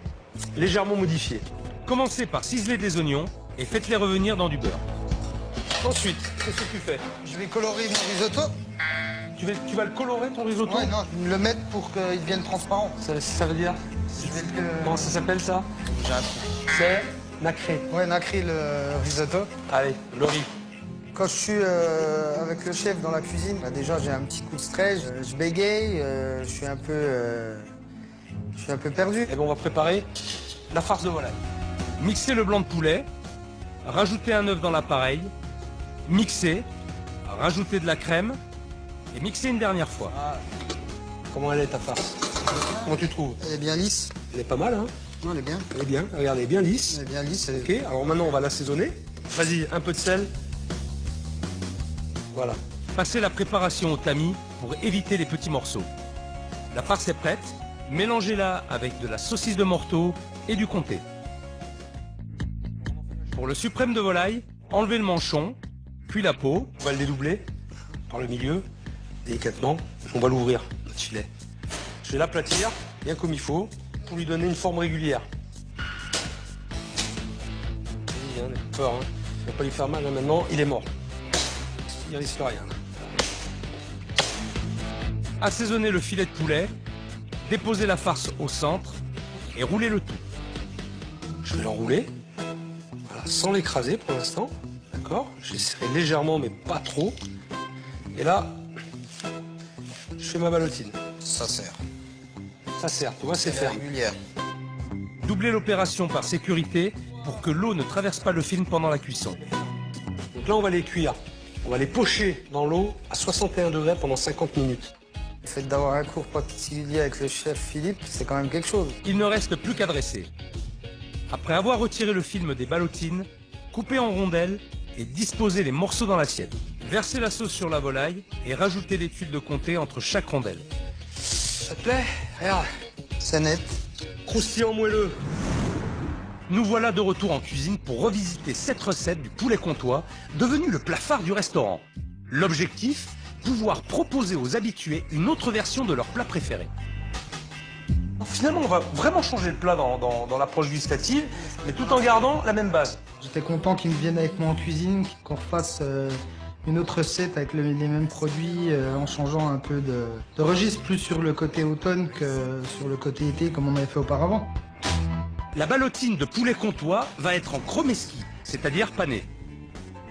légèrement modifié. Commencez par ciseler des oignons et faites-les revenir dans du beurre. Ensuite, qu'est-ce que tu fais? Je vais colorer mon risotto. Tu vas le colorer, ton risotto? Ouais, non, je vais le mettre pour qu'il devienne transparent. Ça veut dire? Je vais le... Comment ça s'appelle, ça? C'est nacré. Ouais, nacré le risotto. Allez, le riz. Quand je suis avec le chef dans la cuisine, bah déjà j'ai un petit coup de stress, je bégaye, je suis un peu perdu. Et bien, on va préparer la farce de volaille. Mixez le blanc de poulet, rajoutez un œuf dans l'appareil, mixez, rajoutez de la crème et mixez une dernière fois. Comment elle est, ta farce? Comment tu trouves? Elle est bien lisse. Elle est pas mal, hein? Non, elle est bien. Elle est bien, regarde, elle est bien lisse. Elle est bien lisse. Ok, alors maintenant, on va l'assaisonner. Vas-y, un peu de sel. Voilà. Passez la préparation au tamis pour éviter les petits morceaux. La farce est prête, mélangez-la avec de la saucisse de Morteau et du comté. Pour le suprême de volaille, enlevez le manchon, puis la peau. On va le dédoubler par le milieu, délicatement. On va l'ouvrir, notre filet. Je vais l'aplatir, bien comme il faut, pour lui donner une forme régulière. Il n'a pas peur, hein. Il ne va pas lui faire mal, hein. Maintenant, il est mort. Il risque rien. Assaisonnez le filet de poulet, déposez la farce au centre et roulez le tout. Je vais l'enrouler, voilà, sans l'écraser pour l'instant. D'accord? J'essaierai légèrement, mais pas trop. Et là, je fais ma ballotine. Ça sert. Ça sert, tu vois, c'est faire. Régulière. Doublez l'opération par sécurité pour que l'eau ne traverse pas le film pendant la cuisson. Donc là, on va les cuire. On va les pocher dans l'eau à 61 degrés pendant 50 minutes. Le fait d'avoir un cours particulier avec le chef Philippe, c'est quand même quelque chose. Il ne reste plus qu'à dresser. Après avoir retiré le film des ballotines, coupez en rondelles et disposez les morceaux dans l'assiette. Versez la sauce sur la volaille et rajoutez les tuiles de comté entre chaque rondelle. Ça te plaît? Regarde. C'est net. Croustillant moelleux. Nous voilà de retour en cuisine pour revisiter cette recette du poulet comtois, devenu le plat phare du restaurant. L'objectif, pouvoir proposer aux habitués une autre version de leur plat préféré. Finalement, on va vraiment changer le plat dans l'approche gustative, mais tout en gardant la même base. J'étais content qu'ils viennent avec moi en cuisine, qu'on refasse une autre recette avec les mêmes produits, en changeant un peu de registre, plus sur le côté automne que sur le côté été comme on avait fait auparavant. La ballotine de poulet comtois va être en chromeski, c'est-à-dire panée.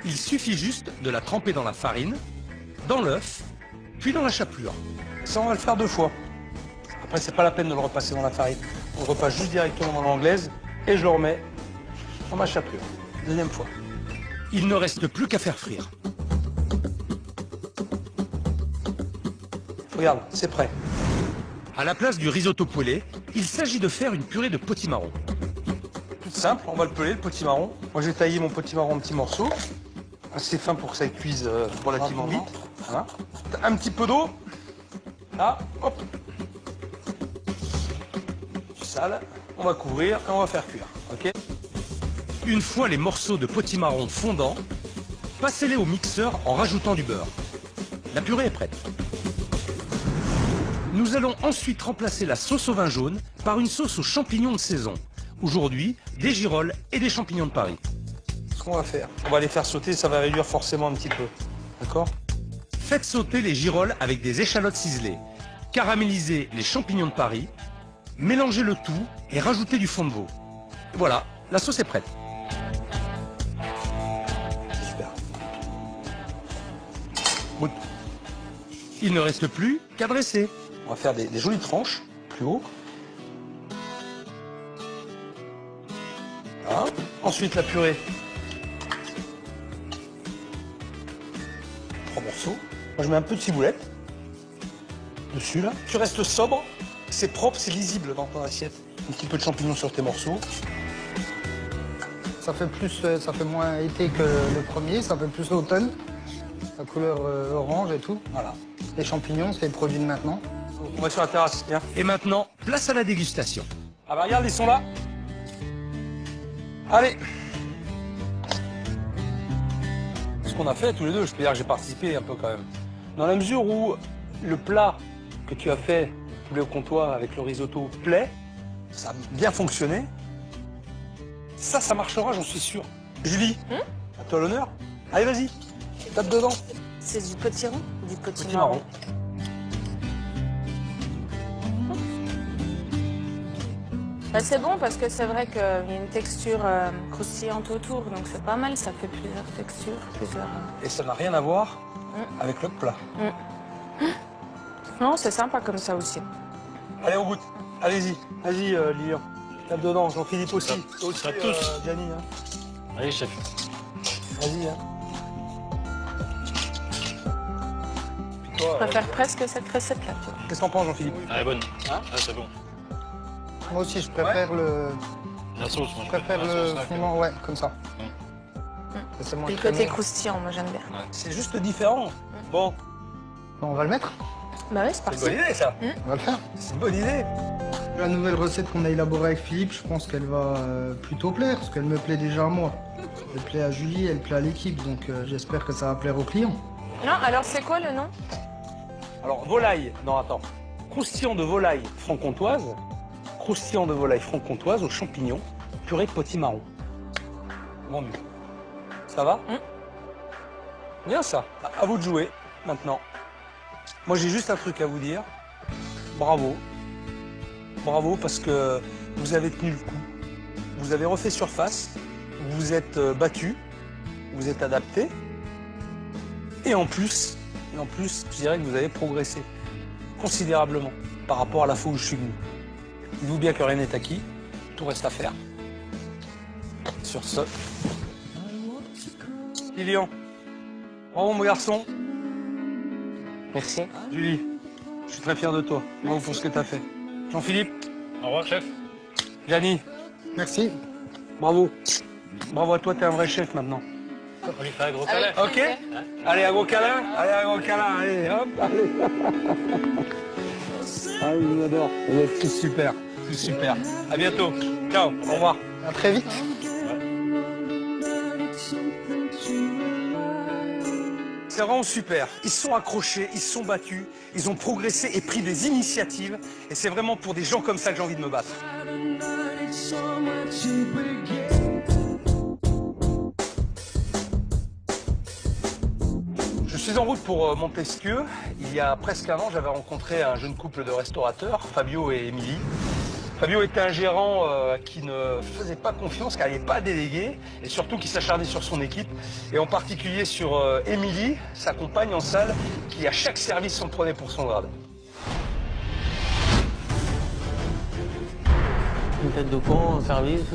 Il suffit juste de la tremper dans la farine, dans l'œuf, puis dans la chapelure. Ça, on va le faire 2 fois. Après, c'est pas la peine de le repasser dans la farine. On le repasse juste directement dans l'anglaise et je le remets dans ma chapelure. 2e fois. Il ne reste plus qu'à faire frire. Regarde, c'est prêt. À la place du risotto poêlé, il s'agit de faire une purée de potimarron. Tout simple, on va le peler, le potimarron. Moi, j'ai taillé mon potimarron en petits morceaux, assez fin pour que ça cuise relativement vite. Voilà. Un petit peu d'eau. Là, hop. Sale. On va couvrir et on va faire cuire. Ok. Une fois les morceaux de potimarron fondants, passez-les au mixeur en rajoutant du beurre. La purée est prête. Nous allons ensuite remplacer la sauce au vin jaune par une sauce aux champignons de saison. Aujourd'hui, des girolles et des champignons de Paris. Ce qu'on va faire, on va les faire sauter, ça va réduire forcément un petit peu. D'accord? Faites sauter les girolles avec des échalotes ciselées. Caramélisez les champignons de Paris. Mélangez le tout et rajoutez du fond de veau. Voilà, la sauce est prête. Super. Bon. Il ne reste plus qu'à dresser. On va faire des jolies tranches, plus haut. Voilà. Ensuite, la purée. 3 morceaux. Moi, je mets un peu de ciboulette dessus, là. Tu restes sobre, c'est propre, c'est lisible dans ton assiette. Un petit peu de champignons sur tes morceaux. Ça fait moins été que le premier, ça fait plus automne. La couleur orange et tout. Voilà. Les champignons, c'est les produits de maintenant. On va sur la terrasse, viens. Et maintenant, place à la dégustation. Ah bah regarde, ils sont là. Allez. Ce qu'on a fait tous les deux, je peux dire que j'ai participé un peu quand même. Dans la mesure où le plat que tu as fait, poulet au comptoir avec le risotto, plaît, ça a bien fonctionné. Ça marchera, j'en suis sûr. Julie, à toi l'honneur. Allez, vas-y, tape dedans. C'est du potiron ou du Petit potimarron? marron. Bah, c'est bon parce que c'est vrai qu'il y a une texture croustillante autour, donc c'est pas mal, ça fait plusieurs textures, plusieurs... Et ça n'a rien à voir avec le plat. Non, c'est sympa comme ça aussi. Allez, au bout. Allez-y, vas-y, Lilian. Tape dedans, Jean-Philippe aussi. Toi aussi, À tous. Gianni. Hein. Allez, chef. Vas-y. Hein. Puis Je toi, préfère presque cette recette-là. tu vois. qu'est-ce que t'en penses, Jean-Philippe? Elle est bonne. Hein Ah, c'est bon. Moi aussi, je préfère le... La sauce, moi, Je préfère le la sauce, fondant, ouais, comme ça. C'est moins Et le côté crémeux. croustillant, moi j'aime bien. C'est juste différent. Bon, Bon, on va le mettre. Bah oui, c'est c'est parti. une bonne idée, ça. On va le faire. C'est une bonne idée. La nouvelle recette qu'on a élaborée avec Philippe, je pense qu'elle va plutôt plaire, parce qu'elle me plaît déjà à moi. Elle plaît à Julie, elle plaît à l'équipe, donc j'espère que ça va plaire aux clients. Non, alors c'est quoi le nom? Alors, volaille, non, attends. Croustillant de volaille franc-comtoise. Croustillant de volaille franc-comtoise aux champignons. Purée de potimarron. Vendu. Ça va? Bien ça. À vous de jouer, maintenant. Moi, j'ai juste un truc à vous dire. Bravo. Bravo, parce que vous avez tenu le coup. Vous avez refait surface. Vous vous êtes battu. Vous êtes adapté. Et en plus, je dirais que vous avez progressé considérablement par rapport à la fois où je suis venu. Dites-vous bien que rien n'est acquis. Tout reste à faire. Sur ce... Lilian. Bravo, mon garçon. Merci. Julie, je suis très fier de toi. Bravo pour ce que tu as fait. Jean-Philippe. Au revoir, chef. Gianni. Merci. Bravo. Bravo à toi, t'es un vrai chef maintenant. On lui fait un gros câlin. Ok. Allez, un gros câlin. Allez, un gros câlin. Allez, hop, allez. Ah, je vous adore. Vous êtes tous super. Tous super. À bientôt. Ciao. Au revoir. À très vite. C'est vraiment super. Ils se sont accrochés, ils se sont battus, ils ont progressé et pris des initiatives. Et c'est vraiment pour des gens comme ça que j'ai envie de me battre. Je suis en route pour Montesquieu. Il y a presque un an, j'avais rencontré un jeune couple de restaurateurs, Fabio et Émilie. Fabio était un gérant qui ne faisait pas confiance, qui n'arrivait pas à déléguer, et surtout qui s'acharnait sur son équipe, et en particulier sur Émilie, sa compagne en salle, qui à chaque service s'en prenait pour son grade. Une tête de con en service,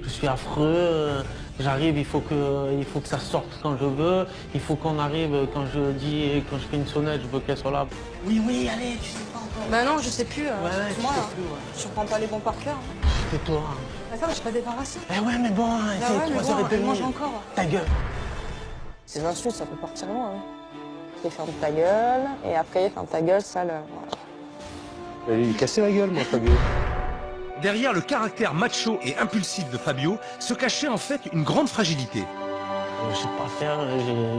je suis affreux, j'arrive, il faut que ça sorte quand je veux, il faut qu'on arrive quand je dis, quand je fais une sonnette, je veux qu'elle soit là. Oui, oui, allez, tu sais pas encore. Bah non, je sais plus. Excuse-moi, tu sais plus, ouais. je reprends pas les bons par cœur. Tais-toi. Attends, je suis pas débarrassée. Eh ouais, mais bon, c'est ouais, mais 3h30. elle mange encore. Ta gueule. Ces insultes, ça peut partir loin. Hein. Ferme ta gueule, et après, ferme ta gueule, sale. Voilà. Je vais lui casser la gueule, moi, Fabio. Derrière le caractère macho et impulsif de Fabio se cachait en fait une grande fragilité. Je sais pas faire,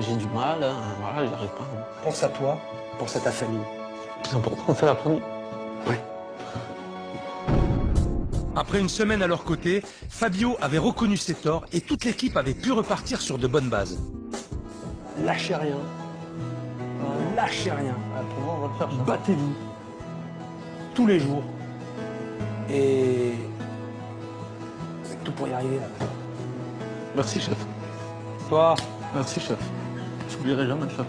j'ai du mal, hein, voilà, j'arrive pas. Pense à toi, pense à ta famille. Le plus important, c'est la famille. Après une semaine à leur côté, Fabio avait reconnu ses torts et toute l'équipe avait pu repartir sur de bonnes bases. Lâchez rien. Lâchez rien. Pour moi, on va le faire, ça. Battez-vous. Tous les jours. Et... c'est tout pour y arriver. Là. Merci, chef. Toi. Merci, chef. Je n'oublierai jamais, chef.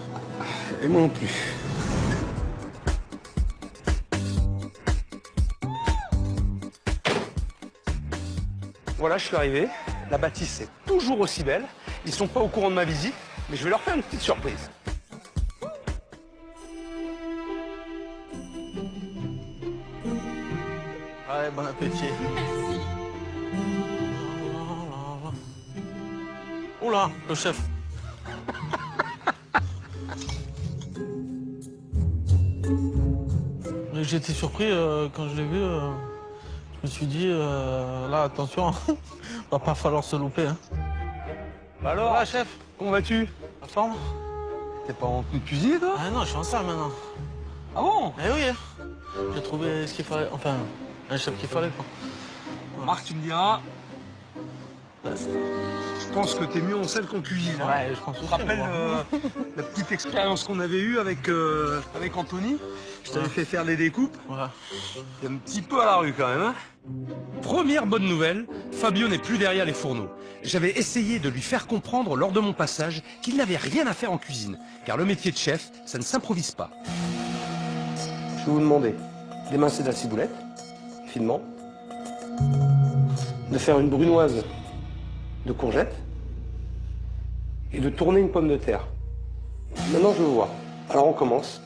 Et moi non plus. Voilà, je suis arrivé. La bâtisse est toujours aussi belle. Ils sont pas au courant de ma visite, mais je vais leur faire une petite surprise. Allez, bon appétit. Oula, le chef. J'ai été surpris quand je l'ai vu. me suis dit, là, attention, va pas falloir se louper. Hein. Bah alors, Ah, chef, comment vas-tu? la forme? T'es pas en tenue de cuisine, toi? Ah non, je suis en salle maintenant. Ah bon? Eh oui, hein. J'ai trouvé ce qu'il fallait, enfin, un chef qu'il fallait, quoi. Marc, tu me diras. Je pense que t'es mieux en salle qu'en cuisine. Hein. Ouais, je pense Tu aussi. te rappelles moi. la petite expérience qu'on avait eue avec Anthony? Je t'avais fait faire les découpes. Ouais. T'es un petit peu à la rue quand même. Hein. Première bonne nouvelle, Fabio n'est plus derrière les fourneaux. J'avais essayé de lui faire comprendre lors de mon passage qu'il n'avait rien à faire en cuisine, car le métier de chef, ça ne s'improvise pas. Je vais vous demander d'émincer de la ciboulette, finement, de faire une brunoise de courgettes et de tourner une pomme de terre. Maintenant, je veux voir. Alors, on commence.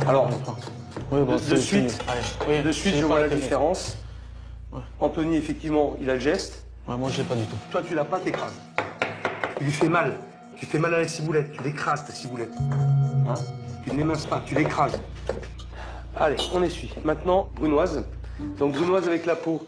Alors, Oui, bon, de suite, oui, de suite, je vois la différence. Ouais. Anthony, effectivement, il a le geste. Ouais, moi, je l'ai pas du tout. Toi, tu l'as pas, t'écrases. Tu lui fais mal. Tu fais mal à la ciboulette. Tu l'écrases, ta ciboulette. Hein, tu ne l'éminces pas, tu l'écrases. Allez, on essuie. Maintenant, brunoise. Donc, brunoise avec la peau.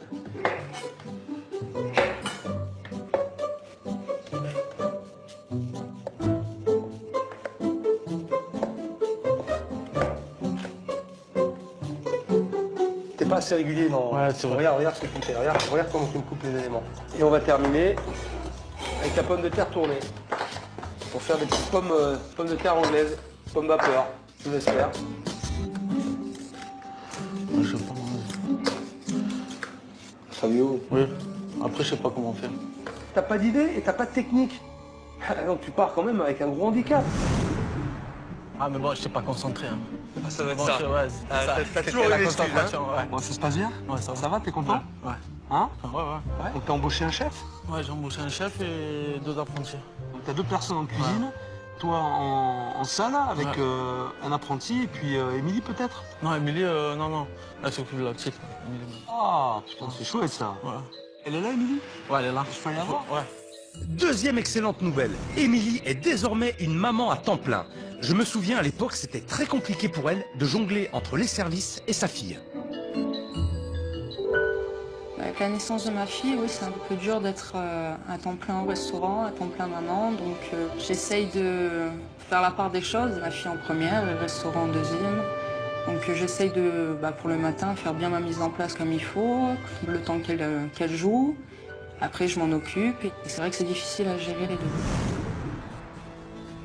T'es pas assez régulier dans... Ouais, c'est vrai. Regarde ce que tu fais. Regarde comment tu me coupes les éléments. Et on va terminer avec la pomme de terre tournée. Pour faire des petites pommes de terre anglaises, pommes vapeur, je l'espère. Ouais, je sais pas. Fabio, Oui. Après, je sais pas comment faire. t'as pas d'idée et t'as pas de technique. Donc tu pars quand même avec un gros handicap. Ah, mais bon, je t'ai pas concentré. Hein. Ah, ça doit Bon, ouais, c'est ça. t'as C'était toujours eu la l'excuse, hein. concentration, ouais. Bon, ça se passe bien? Ouais, ça va. Ça va, t'es content? Ouais. Hein? Ouais. Donc t'as embauché un chef? Ouais, j'ai embauché un chef et 2 apprentis. Donc t'as 2 personnes en cuisine, toi en salle avec Ouais. un apprenti et puis Émilie peut-être? Non, Émilie, non. Elle s'occupe de la petite. Émilie. Ah putain, c'est chouette ça. Ouais. Elle est là, Émilie? Ouais, elle est là. Je peux aller la voir? Ouais. Deuxième excellente nouvelle, Émilie est désormais une maman à temps plein. Je me souviens à l'époque, c'était très compliqué pour elle de jongler entre les services et sa fille. Avec la naissance de ma fille, oui, c'est un peu dur d'être à temps plein au restaurant, à temps plein maman. Donc j'essaye de faire la part des choses. Ma fille en première, le restaurant en deuxième. Donc j'essaye de, pour le matin, faire bien ma mise en place comme il faut, le temps qu'elle joue. Après, je m'en occupe. Et c'est vrai que c'est difficile à gérer les deux.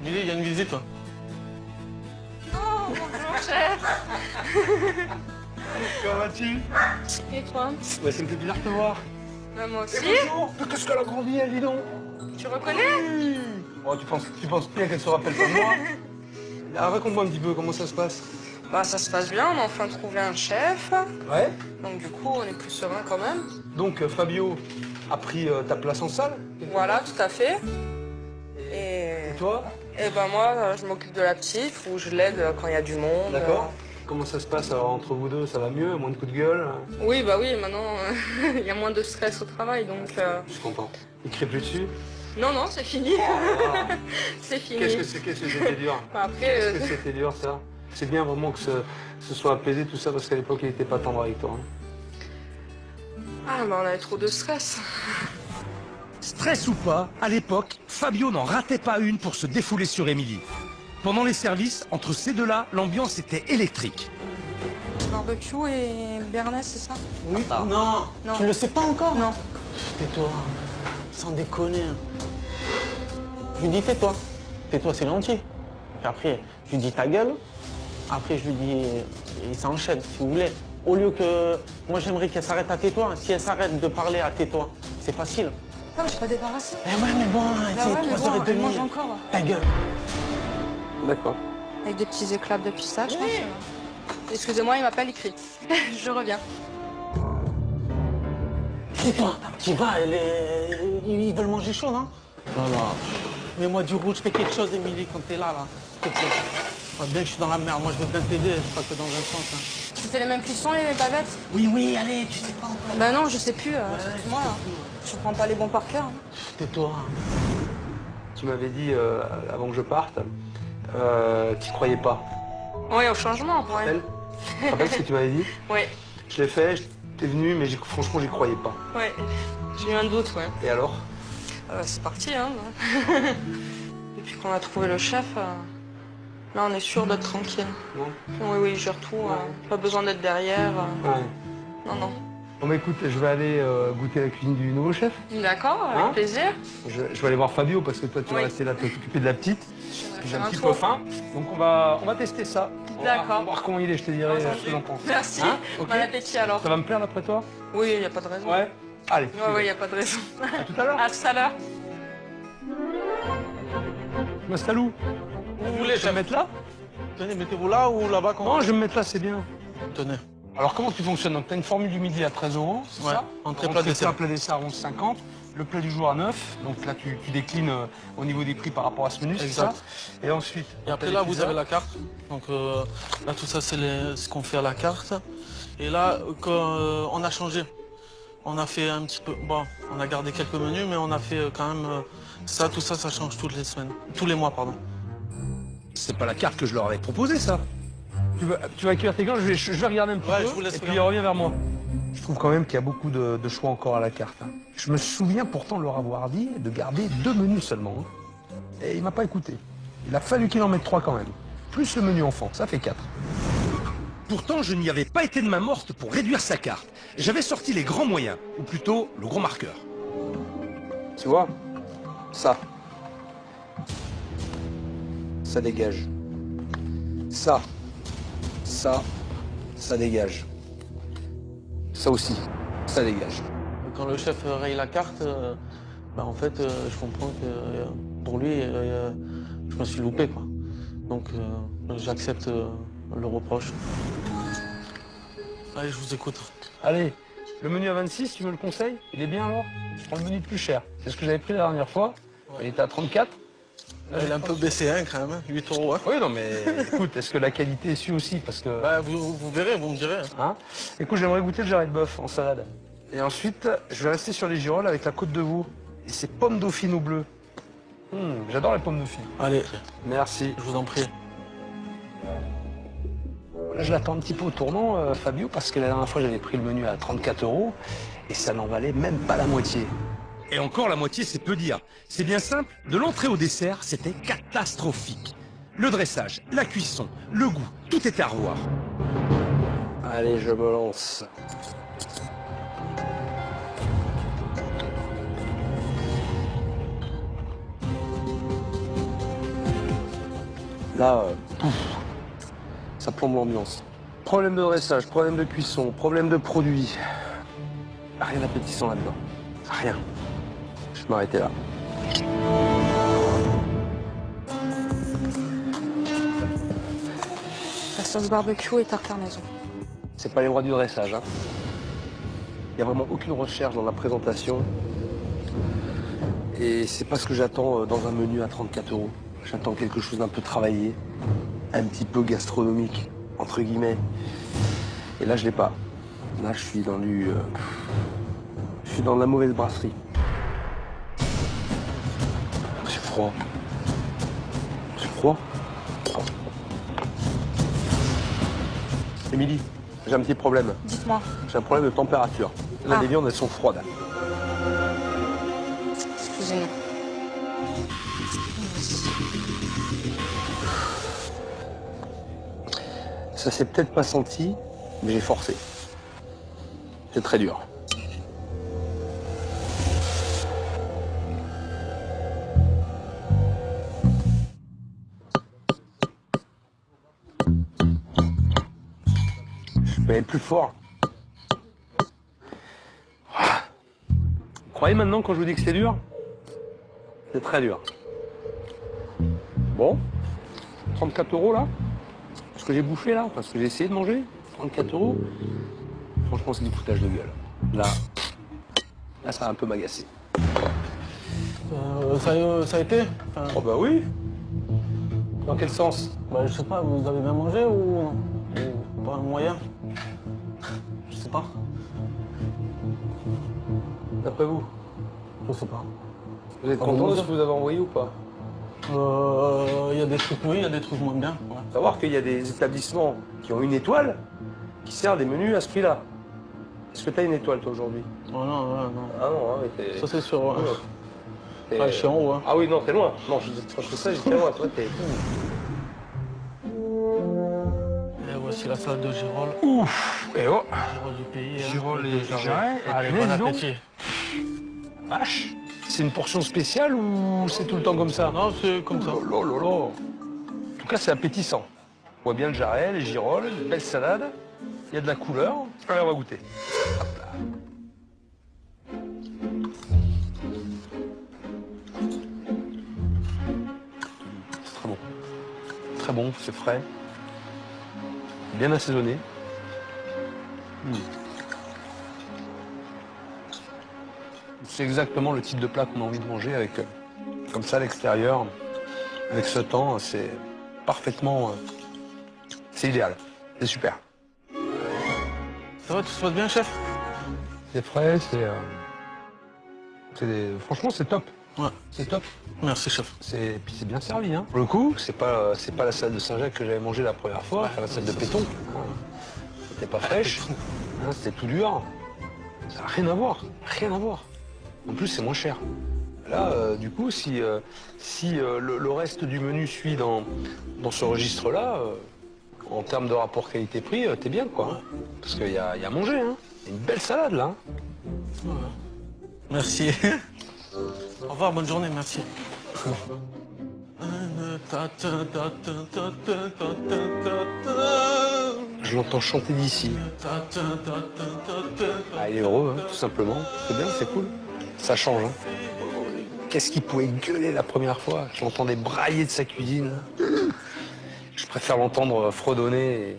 Émilie, il y a une visite, toi. Oh, bonjour, chef. Comment vas-tu? Et toi? Ouais, ça me fait bizarre de te voir. Moi aussi. Bonjour. Qu'est-ce qu'elle a grandi, elle, dis donc? Tu reconnais? Oh, tu penses bien qu'elle se rappelle pas de moi? Alors, raconte-moi un petit peu comment ça se passe. Ça se passe bien, on a enfin trouvé un chef. Ouais. Donc du coup, on est plus serein quand même. Donc, Fabio a pris ta place en salle. Voilà, tout à fait. Et Toi? moi, je m'occupe de la petite, ou je l'aide quand il y a du monde. D'accord. Comment ça se passe alors, entre vous deux? Ça va mieux? Moins de coups de gueule? Oui, maintenant, il y a moins de stress au travail, donc... Je suis content. Il crie plus dessus? Non, c'est fini. Oh. C'est fini. Qu'est-ce que c'était dur? Après... Qu'est-ce que c'était dur, ça? C'est bien vraiment que ce soit apaisé tout ça, parce qu'à l'époque, il n'était pas tendre avec toi. Hein. on avait trop de stress. Stress ou pas, à l'époque, Fabio n'en ratait pas une pour se défouler sur Émilie. Pendant les services, entre ces deux-là, l'ambiance était électrique. Barbecue et Bernet, c'est ça? Oui. Non. Tu le sais pas encore? Non. Tais-toi. Sans déconner. Je lui dis tais-toi. Tais-toi, c'est gentil. Et après, je lui dis ta gueule. Après, je lui dis... Il s'enchaîne, si vous voulez. Au lieu que... Moi, j'aimerais qu'elle s'arrête à tais-toi. Si elle s'arrête de parler à tais-toi, c'est facile. Non, je suis pas débarrassée. Eh ouais, mais bon, c'est 3h30. Elle mange encore. Ta gueule. D'accord. Avec des petits éclats de pistache, je pense. Excusez-moi, il m'appelle, il crie. Je reviens. Tais-toi. Tu vas, ils veulent manger chaud, non? Voilà. Mets-moi du rouge, fais quelque chose, Émilie, quand t'es là. S'il te plaît. Bien que je suis dans la merde, moi je veux bien t'aider, pas que dans un sens. Hein. Tu fais les mêmes cuissons, les bavettes? Oui, allez, tu sais pas encore. Non, je sais plus. Excuse-moi, là. Je prends pas les bons par cœur. Tais-toi. Tu m'avais dit, avant que je parte, t'y croyais pas. Oui, au changement, après. Tu te rappelles ce que tu m'avais dit? Ouais, Je l'ai fait, t'es venu, mais franchement, j'y croyais pas. ouais. J'ai eu un doute, ouais. Et alors? C'est parti, hein. Depuis qu'on a trouvé le chef, là, on est sûr d'être tranquille. Non. Oui, oui, il gère tout. Pas besoin d'être derrière. Ouais. Non, non. Bon bah écoute, je vais aller goûter la cuisine du nouveau chef. D'accord, avec Hein plaisir. Je vais aller voir Fabio parce que toi tu vas Oui. rester là, t'occuper de la petite. J'ai faire un un petit tour. peu faim, donc on va tester ça. D'accord. On va voir comment il est, je te dirai ce que j'en pense. Merci. Hein, ok. Bon appétit alors. Ça va me plaire d'après toi? Oui, il n'y a pas de raison. Ouais. Allez. Ouais, il n'y a pas de raison. À tout à l'heure. À tout à l'heure. Je m'installe où? Vous voulez, Je vais me mettre là? Tenez, mettez-vous là ou là-bas quand Non, je vais me mettre là, c'est bien. Tenez. Alors comment tu fonctionnes? Donc tu as une formule du midi à 13 €, c'est Ouais. ça? Entrée, plat, dessert. Plat dessert à 11,50. Le plat du jour à 9. Donc là tu déclines au niveau des prix par rapport à ce menu, c'est ça? Exact. Et ensuite. Et après là, vous avez la carte. Donc là, tout ça, c'est ce qu'on fait à la carte. Et là, quand, on a changé. On a fait un petit peu... Bon, on a gardé quelques menus, mais on a fait quand même... ça, tout ça, ça change toutes les semaines. Tous les mois, pardon. C'est pas la carte que je leur avais proposée, ça. Tu vas accueillir tes gants, je vais regarder un petit Ouais, peu, je vous laisse et puis regarder. reviens vers moi. Je trouve quand même qu'il y a beaucoup de choix encore à la carte. Hein. Je me souviens pourtant leur avoir dit de garder 2 menus seulement. Hein. Et il m'a pas écouté. Il a fallu qu'il en mette 3 quand même. Plus le menu enfant, ça fait 4. Pourtant, je n'y avais pas été de main morte pour réduire sa carte. J'avais sorti les grands moyens, ou plutôt le gros marqueur. Tu vois, ça dégage. Ça dégage. Ça aussi, ça dégage. Quand le chef raye la carte, bah, en fait, je comprends que pour lui, je me suis loupé, quoi. Donc, j'accepte le reproche. Allez, je vous écoute. Allez, le menu à 26, tu me le conseilles? Il est bien alors? Je prends le menu le plus cher. C'est ce que j'avais pris la dernière fois. Il était à 34. Il a un peu baissé, hein, quand même, hein, 8 €. Hein. Oui, non, mais écoute, est-ce que la qualité est su aussi? Parce que. Bah, vous verrez, vous me direz. Hein. Hein, écoute, j'aimerais goûter le jarret de bœuf en salade. Et ensuite, je vais rester sur les girolles avec la côte de veau. Et ces pommes dauphines au bleu. J'adore les pommes dauphines. Allez, Merci. je vous en prie. Là, je l'attends un petit peu au tournant, Fabio, parce que la dernière fois, j'avais pris le menu à 34 € et ça n'en valait même pas la moitié. Et encore la moitié, c'est peu dire. C'est bien simple, de l'entrée au dessert, c'était catastrophique. Le dressage, la cuisson, le goût, tout était à revoir. Allez, je me lance. Là, ça plombe l'ambiance. Problème de dressage, problème de cuisson, problème de produit. Rien d'appétissant là-dedans. Rien. Je vais m'arrêter là. La sauce barbecue et tartare maison. C'est pas les rois du dressage. Hein. Il n'y a vraiment aucune recherche dans la présentation. Et c'est pas ce que j'attends dans un menu à 34 €. J'attends quelque chose d'un peu travaillé, un petit peu gastronomique, entre guillemets. Et là, je l'ai pas. Là, je suis dans du... je suis dans de la mauvaise brasserie. C'est froid. C'est froid. Émilie, j'ai un petit problème. Dites-moi. J'ai un problème de température. Là, Ah. les viandes, elles sont froides. Excusez-moi. Ça s'est peut-être pas senti, mais j'ai forcé. C'est très dur. Je vais être plus fort. Vous croyez maintenant quand je vous dis que c'est dur? C'est très dur. Bon, 34 € là. Ce que j'ai bouffé là, parce que j'ai essayé de manger, 34 €. Franchement, c'est du foutage de gueule. Là, ça va un peu m'agacer. Ça a été enfin, Oh bah oui. Dans quel sens? bah, je sais pas, vous avez bien mangé ou non? Ou pas un moyen? Je sais pas. D'après vous? Je sais pas. Vous êtes Ah, content vous de ce que vous avez envoyé ou pas? Il y a des trucs oui, il y a des trucs moins bien. Ouais. Faut savoir qu'il y a des établissements qui ont une étoile qui servent des menus à ce prix-là. Est-ce que tu as une étoile, toi, aujourd'hui? Oh non, non. Ah non, hein, mais Ça, c'est sûr. Ouais. t'es- Ah, je suis en haut. Hein. Ah oui, non, t'es loin. Non, quand je fais ça, j'étais loin. Toi, t'es... Et voici la salade de girolles. Ouf. Et oh. Girolles du pays. Girolles hein, et de jarret. jarret. Allez, Punaise, bon donc. appétit. Vache. C'est une portion spéciale ou c'est tout le temps comme ça? Non, c'est comme ça. Oh là là là. En tout cas, c'est appétissant. On voit bien le jarret, les girolles, une belle salade. Il y a de la couleur. Allez, on va goûter. Hop là. C'est très bon. Très bon, c'est frais. Bien assaisonné. C'est exactement le type de plat qu'on a envie de manger avec, comme ça à l'extérieur, avec ce temps, c'est parfaitement, c'est idéal, c'est super. Ça va, tout se passe bien, chef? C'est frais, franchement c'est top. Ouais. C'est top. Merci, chef. Puis c'est bien servi, hein. Pour le coup, c'est pas la salade de Saint-Jacques que j'avais mangée la première fois, la salade de péton. C'était pas fraîche, hein, c'était tout dur. Ça n'a rien à voir, rien à voir. En plus, c'est moins cher. Là, du coup, si le reste du menu suit dans ce registre-là, en termes de rapport qualité-prix, t'es bien, quoi. Parce qu'il y a à manger, hein. Il y a une belle salade, là. Merci. Au revoir, bonne journée, merci. Je l'entends chanter d'ici. Ah, il est heureux, hein, tout simplement. C'est bien, c'est cool. Ça change, hein. Qu'est-ce qu'il pouvait gueuler la première fois? Je l'entendais brailler de sa cuisine. Je préfère l'entendre fredonner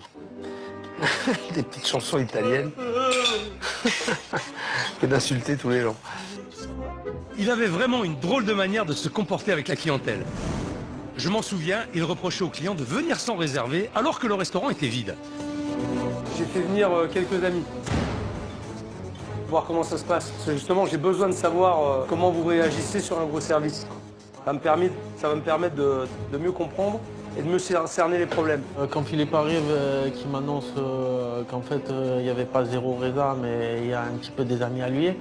des petites chansons italiennes que d'insulter tous les gens. Il avait vraiment une drôle de manière de se comporter avec la clientèle. Je m'en souviens, il reprochait aux clients de venir sans réserver alors que le restaurant était vide. J'ai fait venir quelques amis. Voir comment ça se passe. Parce que justement, j'ai besoin de savoir comment vous réagissez sur un gros service. Ça va me permettre de mieux comprendre et de mieux cerner les problèmes. Quand Philippe arrive, qui m'annonce qu'en fait, il n'y avait pas 0 résa, mais il y a un petit peu des amis à lui,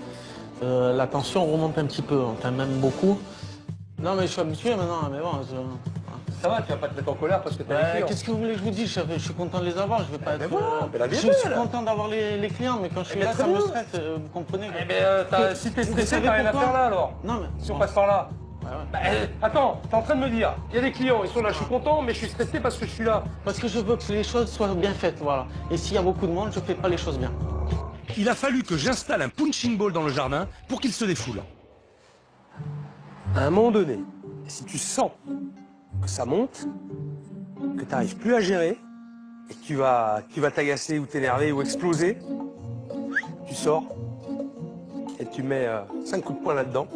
la tension remonte un petit peu, enfin même beaucoup. Non, mais je suis habitué maintenant, mais bon. Ça va, tu vas pas te mettre en colère parce que t'as les clients. Qu'est-ce que vous voulez que je vous dise, chef? Je suis content de les avoir, je vais pas être... la vie est je suis belle. content d'avoir les clients, mais quand je suis là, très ça me bien. stresse, vous comprenez? Si t'es stressé, savez t'as rien à pourquoi faire là alors. Non, mais... Si on passe par là. Ouais. Attends, t'es en train de me dire, il y a des clients, ils sont là, je suis content, mais je suis stressé parce que je suis là. Parce que je veux que les choses soient bien faites, voilà. Et s'il y a beaucoup de monde, je fais pas les choses bien. Il a fallu que j'installe un punching ball dans le jardin pour qu'il se défoule. À un moment donné, si tu sens que ça monte, que tu n'arrives plus à gérer, et que tu vas t'agacer ou t'énerver ou exploser, tu sors et tu mets 5 coups de poing là-dedans,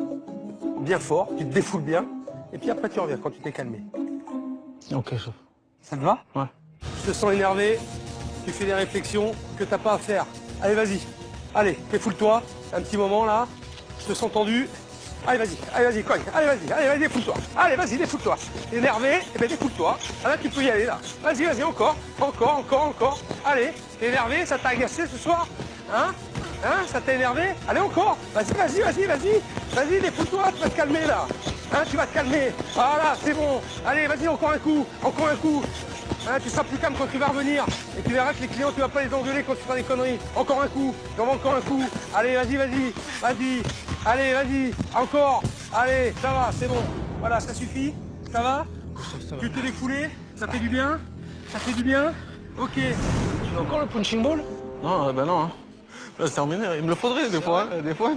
bien fort, tu te défoules bien, et puis après tu reviens quand tu t'es calmé. Ok, chef. Ça te va? Ouais. Je te sens énervé, tu fais des réflexions que t'as pas à faire. Allez, vas-y. Allez, défoule-toi, un petit moment là, je te sens tendu. Allez, vas-y, cogne. Allez, vas-y, défoule-toi. Allez, vas-y, défoule-toi. Énervé, eh ben défoule-toi. Ah, là, tu peux y aller, là. Vas-y, encore. Allez, t'es énervé, ça t'a agacé ce soir? Hein, ça t'a énervé? Allez, encore. Vas-y, défoule-toi, tu vas te calmer, là. Hein, tu vas te calmer. Voilà, c'est bon. Allez, vas-y, encore un coup. Hein, tu seras plus calme quand tu vas revenir. Et tu verras que les clients, tu vas pas les engueuler quand tu feras des conneries. Encore un coup. J'en veux encore un coup. Allez, vas-y. Allez, vas-y. Encore. Allez, ça va, c'est bon. Voilà, ça suffit. Ça va? Tu t'es défoulé? Ça fait du bien? Ok. Tu veux encore le punching ball? Non, ben non. Hein. Là, c'est terminé. Il me le faudrait des fois. Des fois.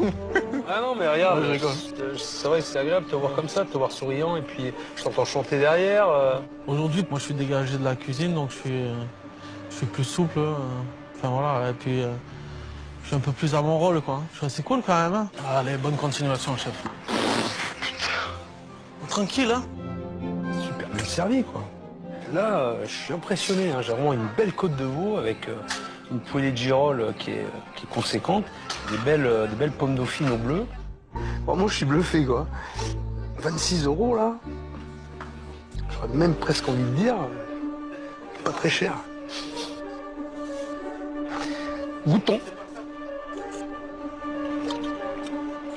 Ah non, mais regarde, Ouais, je rigole. c'est vrai que c'est agréable de te voir comme ça, de te voir souriant, et puis je t'entends chanter derrière. Aujourd'hui, moi, je suis dégagé de la cuisine, donc je suis plus souple. Enfin, voilà. Et puis, je suis un peu plus à mon rôle, quoi. Je suis assez cool, quand même. Hein. Allez, bonne continuation, chef. Tranquille, hein. Super bien servi, quoi. Là, je suis impressionné, hein. J'ai vraiment une belle côte de veau avec une poêlée de girolles qui est conséquente, des belles pommes dauphines au bleu. Bon, moi, je suis bluffé, quoi. 26 €, là. J'aurais même presque envie de dire, pas très cher. Goûtons.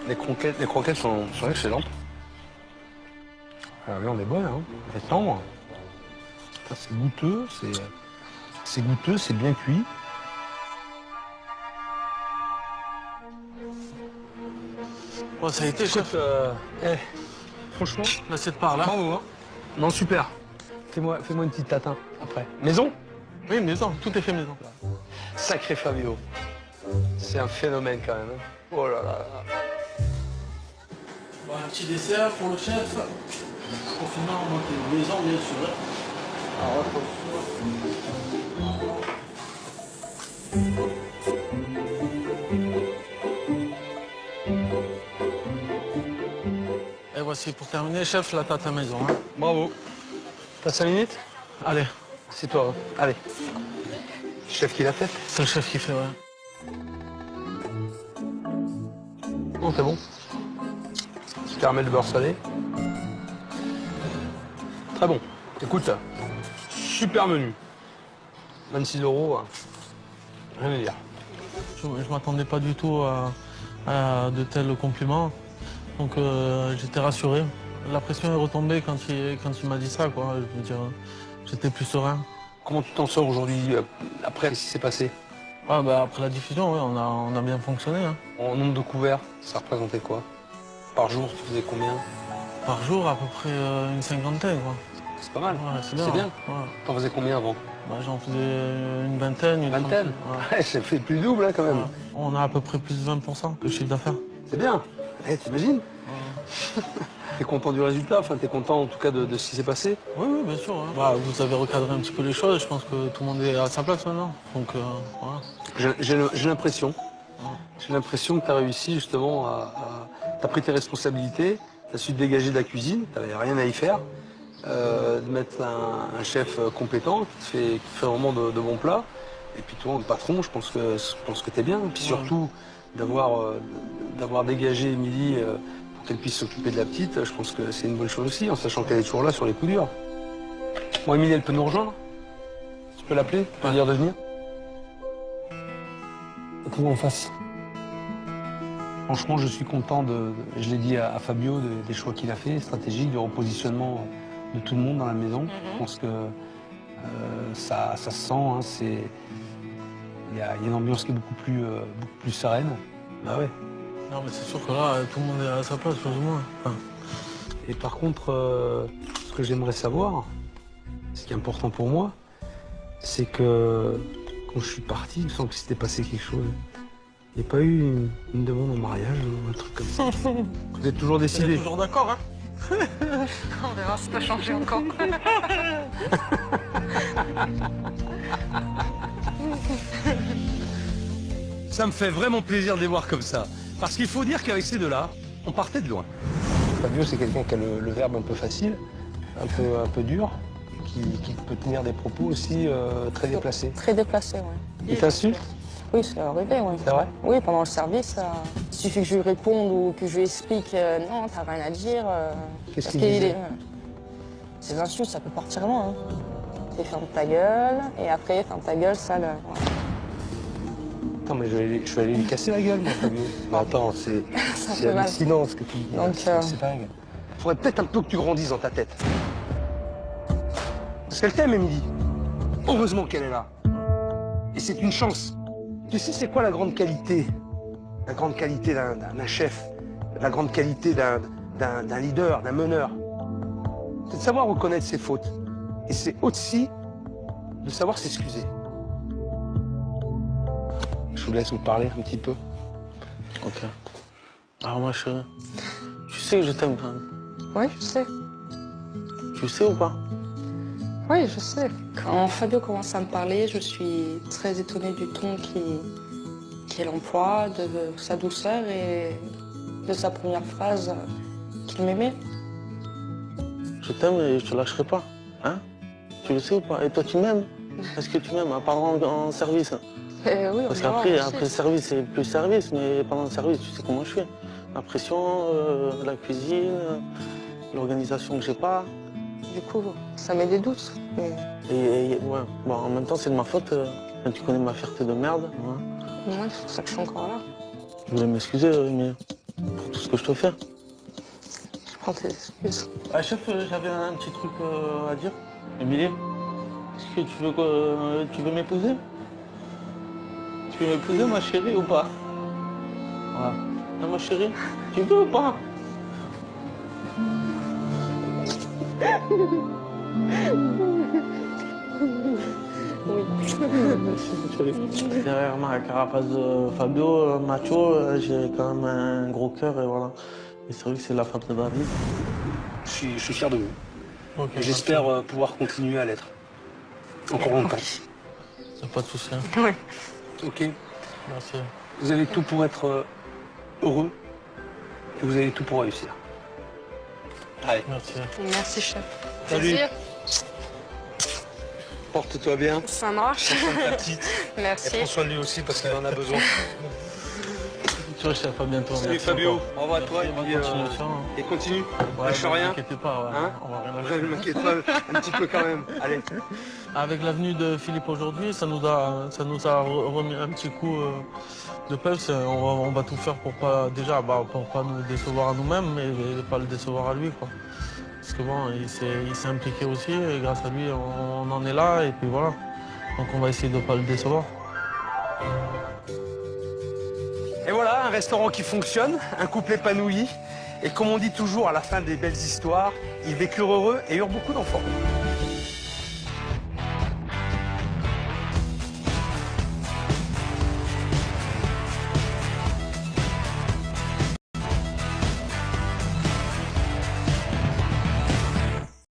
Les croquettes sont excellentes. La viande est bonne, hein. Elle est tendre. C'est goûteux, c'est bien cuit. Bon, ça a été, chef. Franchement, l'assiette part là. Bravo, hein. Non, super. Fais-moi une petite tatin après. Maison? Oui, maison, tout est fait maison. Sacré Fabio. C'est un phénomène quand même. Hein. Oh là là là. Bon, un petit dessert pour le chef. Confinement, on manque les maisons, bien sûr. Et voici pour terminer, chef, la tarte à maison. Hein. Bravo. T'as 5 minutes? Allez. C'est toi. Hein. Allez. Chef qui l'a fait? C'est le chef qui fait, ouais. Bon, c'est bon. Caramel de beurre salé. Très bon. Écoute, super menu. 26 €, rien à dire. Je m'attendais pas du tout à de tels compliments. Donc j'étais rassuré. La pression est retombée quand il m'a dit ça, quoi. Je veux dire, j'étais plus serein. Comment tu t'en sors aujourd'hui, après ce qui s'est passé? Ah, bah, après la diffusion, ouais, on a bien fonctionné. Hein. En nombre de couverts, ça représentait quoi? Par jour, tu faisais combien? Par jour, à peu près une cinquantaine, quoi. C'est pas mal. Ouais, c'est bien. C'est bien. Ouais. T'en faisais combien avant? Bah, j'en faisais une vingtaine. Une vingtaine? Ouais, ça fait plus double, hein, quand même. Ouais. On a à peu près plus de 20% de chiffre d'affaires. C'est bien. Eh, t'imagines? T'es content du résultat? Enfin, t'es content en tout cas de ce qui s'est passé? Oui, oui, bien sûr. Hein. Bah, vous avez recadré un petit peu les choses. Je pense que tout le monde est à sa place maintenant. Donc, voilà. J'ai l'impression. J'ai l'impression que tu as réussi justement t'as pris tes responsabilités, tu as su te dégager de la cuisine, tu n'avais rien à y faire, de mettre un chef compétent qui te fait vraiment de bons plats. Et puis toi, le patron, je pense que tu es bien. Et puis surtout, d'avoir dégagé Émilie pour qu'elle puisse s'occuper de la petite, je pense que c'est une bonne chose aussi, en sachant qu'elle est toujours là sur les coups durs. Bon, Émilie, elle peut nous rejoindre? Tu peux l'appeler, lui dire de venir? Comment on fasse? Franchement, je suis content je l'ai dit à Fabio, des choix qu'il a fait, stratégiques, du repositionnement de tout le monde dans la maison. Je pense que ça se sent, hein, il y a une ambiance qui est beaucoup plus sereine. Bah ouais. Non, mais c'est sûr que là, tout le monde est à sa place, plus ou moins. Enfin... Et par contre, ce que j'aimerais savoir, ce qui est important pour moi, c'est que quand je suis parti, il me semble que s'était passé quelque chose. Il n'y a pas eu une demande en mariage ou un truc comme ça. Vous êtes toujours décidé? Vous êtes toujours d'accord, hein? On verra si ça change encore. Ça me fait vraiment plaisir de les voir comme ça. Parce qu'il faut dire qu'avec ces deux-là, on partait de loin. Fabio, c'est quelqu'un qui a le verbe un peu facile, un peu dur, qui peut tenir des propos aussi très déplacés. Très déplacé, oui. Il t'insulte? Oui, c'est arrivé, oui. C'est vrai? Oui, pendant le service, il suffit que je lui réponde ou que je lui explique non, t'as rien à dire. Qu'est-ce qu'il disait? Ces insultes, ça peut partir loin. Hein. C'est ferme ta gueule, et après, ferme ta gueule, sale. Ouais. Attends, mais je vais aller lui casser la gueule, moi, Fabio. Mais attends, c'est hallucinant ce que tu dis. Donc, c'est dingue. Faudrait peut-être un peu que tu grandisses dans ta tête. Parce qu'elle t'aime, Émilie. Heureusement qu'elle est là. Et c'est une chance. Tu sais, c'est quoi la grande qualité? La grande qualité d'un chef, la grande qualité d'un leader, d'un meneur. C'est de savoir reconnaître ses fautes. Et c'est aussi de savoir s'excuser. Je vous laisse vous parler un petit peu. Ok. Alors moi, tu sais que je t'aime quand même. Oui, je sais. Tu sais ou pas? Oui, je sais. Quand Fabio commence à me parler, je suis très étonnée du ton qu'il emploie, de sa douceur et de sa première phrase qu'il m'aimait. Je t'aime et je te lâcherai pas. Hein? Tu le sais ou pas? Et toi, tu m'aimes? Est-ce que tu m'aimes? À part en service. Oui, parce qu'après le service, c'est plus service, mais pendant le service, tu sais comment je suis. La pression, la cuisine, l'organisation que j'ai pas. Du coup, ça met des doutes. Mais Ouais. Bon, en même temps, c'est de ma faute. Tu connais ma fierté de merde. Ouais. Ouais, c'est pour ça que je suis encore là. Je voulais m'excuser, mais pour tout ce que je te fais. Je prends tes excuses. Ah, chef, j'avais un petit truc à dire. Émilie, est-ce que tu veux m'épouser? Tu veux m'épouser, ma chérie, ou pas? Voilà. Ah, ma chérie, tu veux ou pas? Derrière ma carapace de Fabio, macho, j'ai quand même un gros cœur et voilà. Et c'est vrai que c'est la femme de David. Je suis fier de vous. Okay, et j'espère pouvoir continuer à l'être. Encore longtemps. C'est pas de souci. Oui. Ok. Merci. Vous avez tout pour être heureux et vous avez tout pour réussir. Allez. Merci. Merci, chef. Salut. Plaisir. Porte-toi bien. Ça marche. Prends soin de ta petite. Merci. Et prends soin de lui aussi parce qu'il en a besoin. Tu vois, chef, à bientôt. Salut Merci Fabio. encore. Au revoir à toi. Merci, Et, bonne continuation. et continue. Ouais, Lâche ne rien. t'inquiète pas. Ouais. Hein, on va rien je lâcher. ne m'inquiète pas un petit peu quand même. Allez. Avec l'avenue de Philippe aujourd'hui, ça nous a remis un petit coup de peps. On va tout faire pour pas nous décevoir à nous-mêmes, mais pas le décevoir à lui, quoi. Parce que bon, il s'est impliqué aussi, et grâce à lui, on en est là, et puis voilà. Donc on va essayer de pas le décevoir. Et voilà, un restaurant qui fonctionne, un couple épanoui. Et comme on dit toujours à la fin des belles histoires, ils vécurent heureux et eurent beaucoup d'enfants.